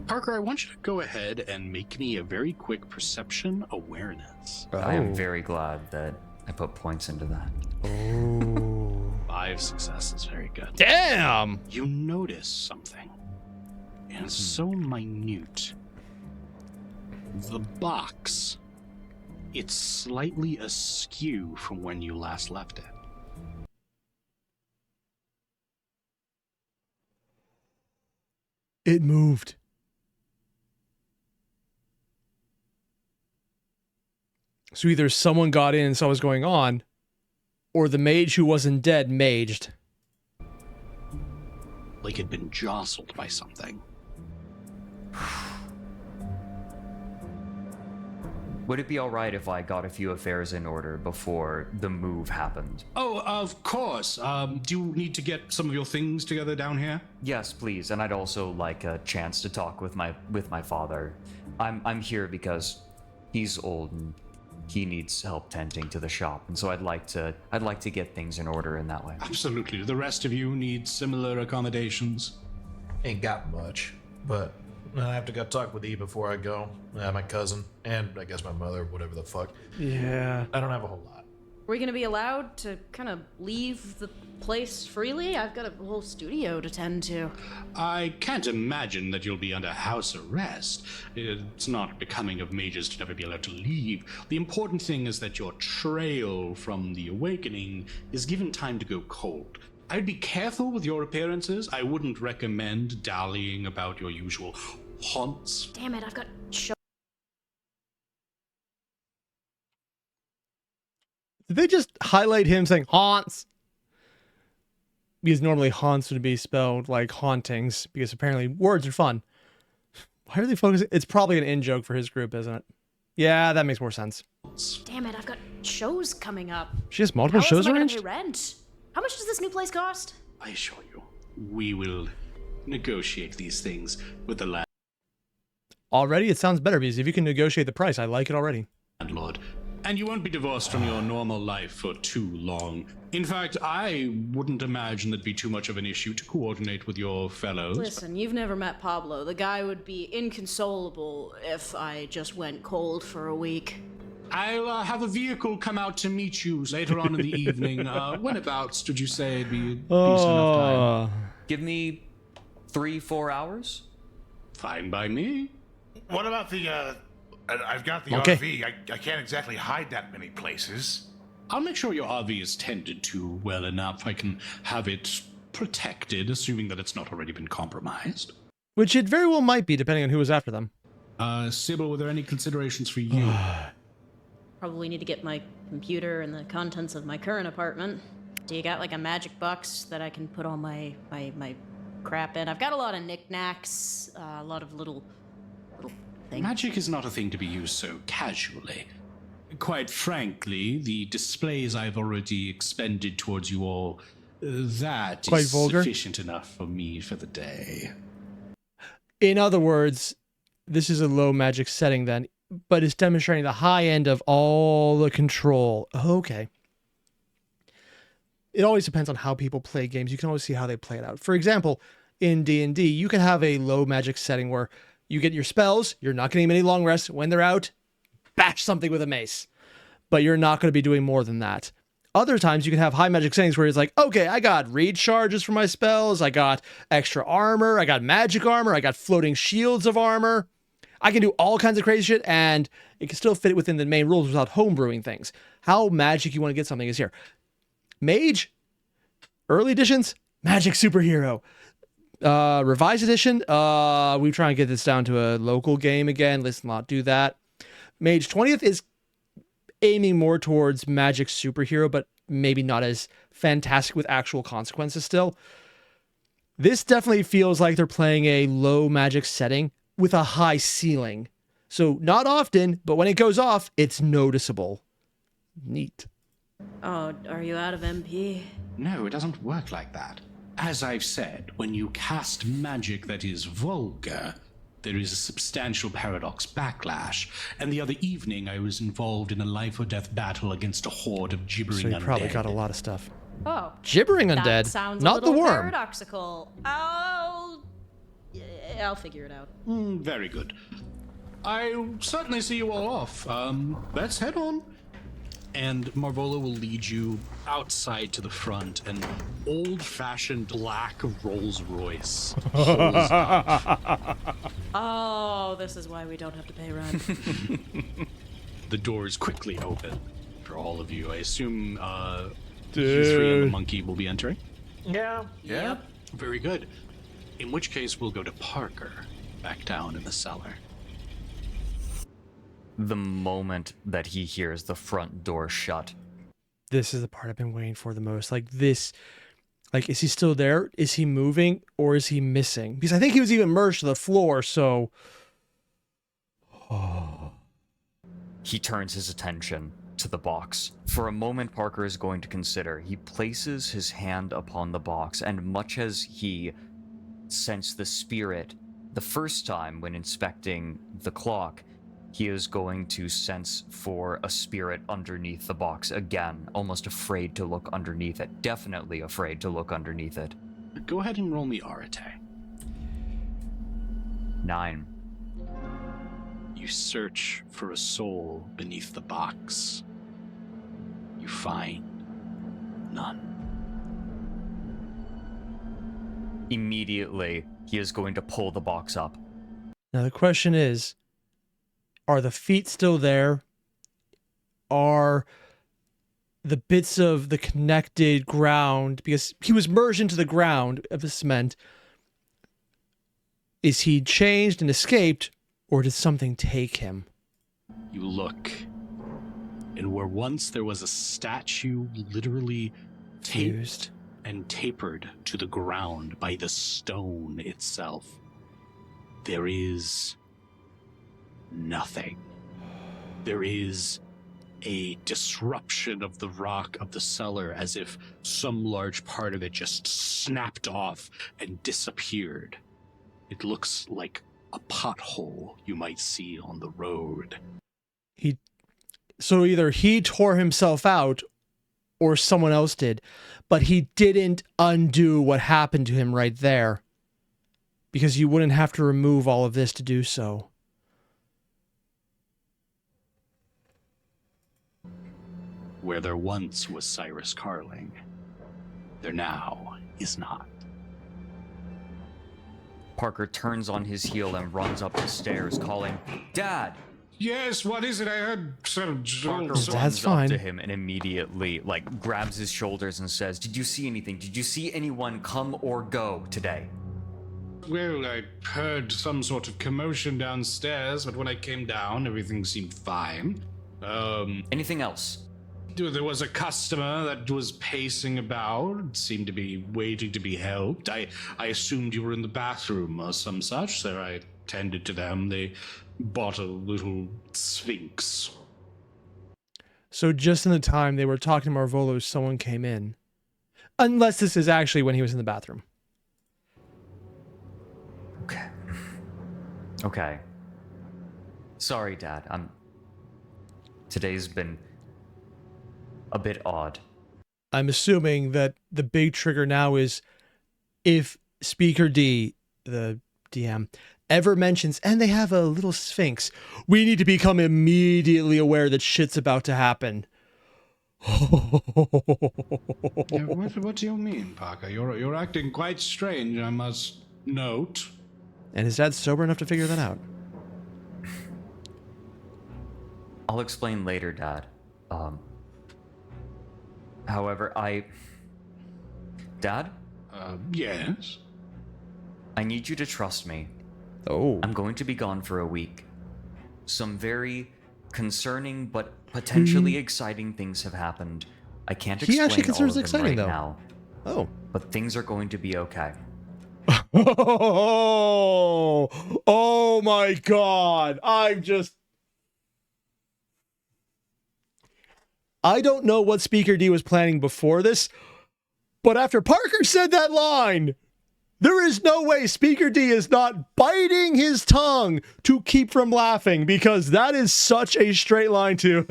Parker, I want you to go ahead and make me a very quick perception awareness. I am very glad that I put points into that. Oh. 5 successes, very good. Damn! You notice something, and it's so minute. The box, it's slightly askew from when you last left it. It moved. So either someone got in and saw what was going on, or the mage who wasn't dead maged? Like it'd been jostled by something. Would it be alright if I got a few affairs in order before the move happened? Oh, of course. Do you need to get some of your things together down here? Yes, please, and I'd also like a chance to talk with my father. I'm here because he's old and he needs help tending to the shop, and so I'd like to get things in order in that way. Absolutely. The rest of you need similar accommodations. Ain't got much, but I have to go talk with E before I go. My cousin, and I guess my mother, whatever the fuck. Yeah. I don't have a whole lot. Are we gonna be allowed to kind of leave the place freely? I've got a whole studio to tend to. I can't imagine that you'll be under house arrest. It's not becoming of mages to never be allowed to leave. The important thing is that your trail from the awakening is given time to go cold. I'd be careful with your appearances. I wouldn't recommend dallying about your usual haunts. Damn it, I've got Did they just highlight him saying haunts? Because normally haunts would be spelled like hauntings, because apparently words are fun. Why are they focusing? It's probably an in-joke for his group, isn't it? Yeah, that makes more sense. Damn it, I've got shows coming up. She has multiple How else shows am I gonna arranged? pay rent? How much does this new place cost? I assure you, we will negotiate these things with the Already, it sounds better, because if you can negotiate the price, I like it already. landlord. And you won't be divorced from your normal life for too long. In fact, I wouldn't imagine that'd be too much of an issue to coordinate with your fellows. Listen, you've never met Pablo. The guy would be inconsolable if I just went cold for a week. I'll have a vehicle come out to meet you later on in the evening. Whenabouts did you say it'd be decent enough time? Give me 3-4 hours? Fine by me. What about the, I've got the Okay. RV. I can't exactly hide that many places. I'll make sure your RV is tended to well enough. I can have it protected, assuming that it's not already been compromised. Which it very well might be, depending on who was after them. Sybil, were there any considerations for you? Probably need to get my computer and the contents of my current apartment. Do you got like a magic box that I can put all my crap in? I've got a lot of knickknacks, a lot of little things. Magic is not a thing to be used so casually. Quite frankly, the displays I've already expended towards you all, that Quite is vulgar. sufficient enough for me for the day. In other words, this is a low magic setting then, but it's demonstrating the high end of all the control. Okay. It always depends on how people play games. You can always see how they play it out. For example, in D&D, you can have a low magic setting where you get your spells, you're not getting any long rests. When they're out, bash something with a mace. But you're not going to be doing more than that. Other times you can have high magic settings where it's like, okay, I got read charges for my spells, I got extra armor, I got magic armor, I got floating shields of armor. I can do all kinds of crazy shit, and it can still fit within the main rules without homebrewing things. How magic you want to get something is here. Mage, early editions, magic superhero. Revised edition, we try and get this down to a local game again. Let's not do that. Mage 20th is aiming more towards magic superhero, but maybe not as fantastic with actual consequences still. This definitely feels like they're playing a low magic setting with a high ceiling. So not often, but when it goes off, it's noticeable. Neat. Oh, are you out of MP? No, it doesn't work like that. As I've said, when you cast magic that is vulgar, there is a substantial paradox backlash. And the other evening, I was involved in a life or death battle against a horde of gibbering So you undead. probably got a lot of stuff. Oh, Gibbering that undead, sounds not a the little worm. paradoxical. I'll figure it out. Very good. I'll certainly see you all off. Let's head on. And Marvola will lead you outside to the front, an old-fashioned black Rolls Royce. pulls up. Oh, this is why we don't have to pay rent. The doors quickly open for all of you. I assume you three and the monkey will be entering. Yeah. Yeah? Very good. In which case, we'll go to Parker, back down in the cellar. The moment that he hears the front door shut, This is the part I've been waiting for the most. Like this, like, is he still there? Is he moving or is he missing? Because I think he was even merged to the floor, so. Oh. He turns his attention to the box. For a moment, Parker is going to consider. He places his hand upon the box, and much as he sensed the spirit the first time when inspecting the clock, he is going to sense for a spirit underneath the box again, almost afraid to look underneath it. Definitely afraid to look underneath it. Go ahead and roll me Arete. 9. You search for a soul beneath the box. You find none. Immediately, he is going to pull the box up. Now the question is, are the feet still there? Are the bits of the connected ground, because he was merged into the ground of the cement, is he changed and escaped, or did something take him? You look, and where once there was a statue literally Fused. and tapered to the ground by the stone itself, there is nothing. There is a disruption of the rock of the cellar, as if some large part of it just snapped off and disappeared. It looks like a pothole you might see on the road. So either he tore himself out or someone else did, but he didn't undo what happened to him right there, because you wouldn't have to remove all of this to do so. Where there once was Cyrus Carling, there now is not. Parker turns on his heel and runs up the stairs, calling, "Dad!" Yes, what is it? I heard some. Parker That's runs fine. up to him and immediately, grabs his shoulders and says, "Did you see anything? Did you see anyone come or go today?" Well, I heard some sort of commotion downstairs, but when I came down, everything seemed fine. Anything else? There was a customer that was pacing about, seemed to be waiting to be helped. I assumed you were in the bathroom or some such, so I tended to them. They bought a little sphinx. So just in the time they were talking to Marvolo, someone came in. Unless this is actually when he was in the bathroom. Okay. Sorry, Dad. Today's been a bit odd. I'm assuming that the big trigger now is if Speaker D, the DM, ever mentions, and they have a little sphinx, we need to become immediately aware that shit's about to happen. What do you mean, Parker? You're acting quite strange, I must note. And his dad's sober enough to figure that out. I'll explain later, Dad. However, Dad? Yes? I need you to trust me. Oh. I'm going to be gone for a week. Some very concerning but potentially exciting things have happened. I can't explain actually all considers of it them exciting, right though. now, Oh. but things are going to be okay. Oh my God. I don't know what Speaker D was planning before this, but after Parker said that line, there is no way Speaker D is not biting his tongue to keep from laughing, because that is such a straight line to...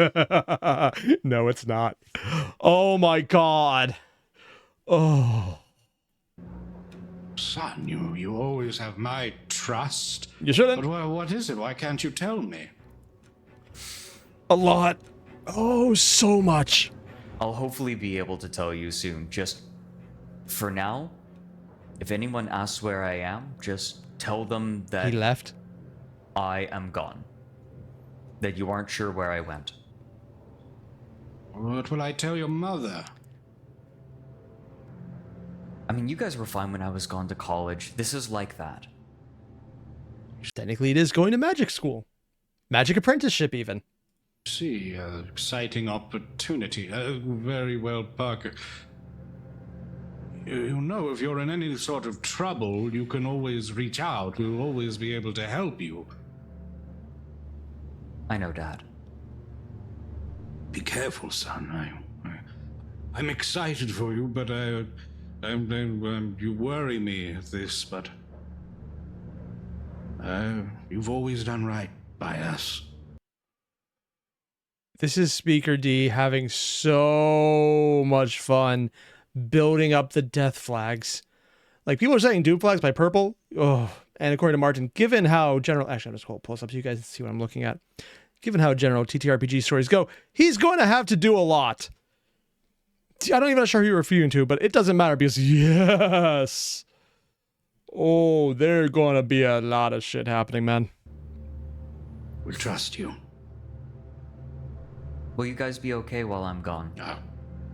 No, it's not. Oh my God. Oh. Son, you always have my trust. You shouldn't. But what is it? Why can't you tell me? A lot. Oh, so much. I'll hopefully be able to tell you soon. Just for now, if anyone asks where I am, just tell them that He left. I am gone. That you aren't sure where I went. What will I tell your mother? I mean, you guys were fine when I was gone to college. This is like that. Technically, it is going to magic school. Magic apprenticeship, even. See, exciting opportunity. Very well, Parker. You know, if you're in any sort of trouble, you can always reach out. We'll always be able to help you. I know, Dad. Be careful, son. I'm excited for you, but you worry me at this, but you've always done right by us. This is Speaker D having so much fun building up the death flags. Like, people are saying doom flags by purple. Oh, and according to Martin, given how general... Actually, I'll just pull this up so you guys can see what I'm looking at. Given how general TTRPG stories go, he's going to have to do a lot. I'm not even sure who you're referring to, but it doesn't matter because, yes. Oh, there's going to be a lot of shit happening, man. We trust you. Will you guys be okay while I'm gone?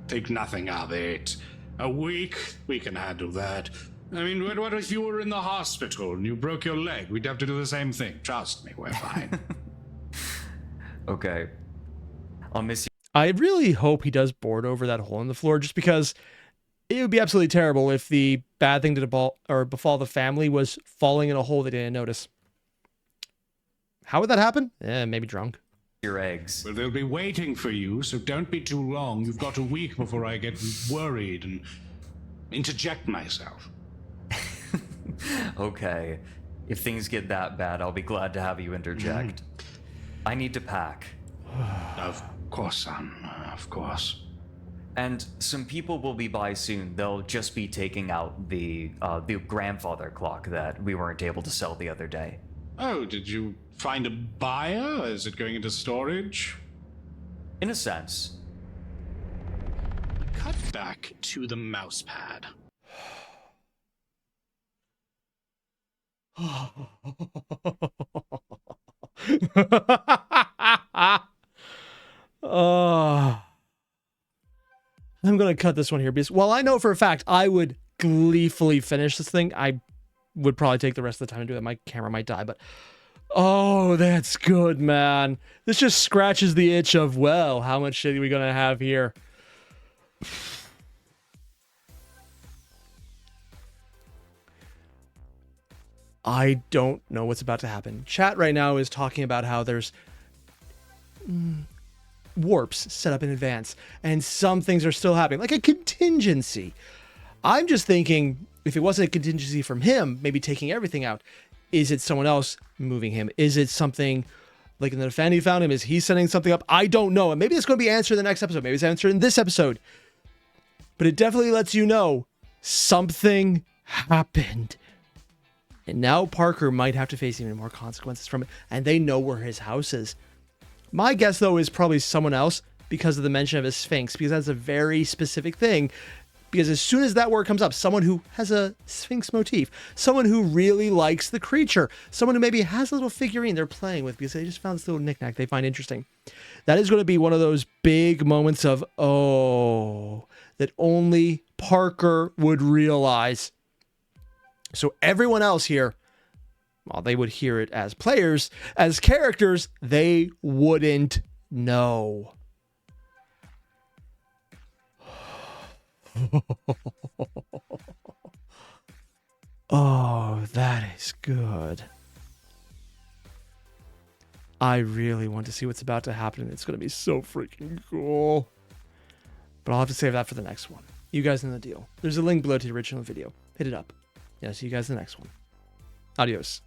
Think nothing of it. A week, we can handle that. I mean, what if you were in the hospital and you broke your leg? We'd have to do the same thing. Trust me, we're fine. Okay. I'll miss you. I really hope he does board over that hole in the floor, just because it would be absolutely terrible if the bad thing to befall the family was falling in a hole they didn't notice. How would that happen? Maybe drunk. Your eggs. Well, they'll be waiting for you, so don't be too long. You've got a week before I get worried and interject myself. Okay. If things get that bad, I'll be glad to have you interject. I need to pack. Of course, son. Of course. And some people will be by soon. They'll just be taking out the grandfather clock that we weren't able to sell the other day. Oh, did you find a buyer? Is it going into storage? In a sense. Cut back to the mouse pad. I'm going to cut this one here because, well, I know for a fact I would gleefully finish this thing. I would probably take the rest of the time to do it. My camera might die, but oh, that's good, man. This just scratches the itch of, well, how much shit are we going to have here? I don't know what's about to happen. Chat right now is talking about how there's warps set up in advance, and some things are still happening, like a contingency. I'm just thinking, if it wasn't a contingency from him, maybe taking everything out, is it someone else moving him? Is it something like in the Nefandi found him? Is he setting something up? I don't know. And maybe it's going to be answered in the next episode. Maybe it's answered in this episode. But it definitely lets you know something happened. And now Parker might have to face even more consequences from it. And they know where his house is. My guess, though, is probably someone else because of the mention of a Sphinx. Because that's a very specific thing. Because as soon as that word comes up, someone who has a Sphinx motif, someone who really likes the creature, someone who maybe has a little figurine they're playing with because they just found this little knickknack they find interesting. That is going to be one of those big moments of, oh, that only Parker would realize. So everyone else here, well, they would hear it as players, as characters, they wouldn't know. Oh, that is good. I really want to see what's about to happen. It's going to be so freaking cool. But I'll have to save that for the next one. You guys know the deal. There's a link below to the original video. Hit it up. Yeah, see you guys in the next one. Adios.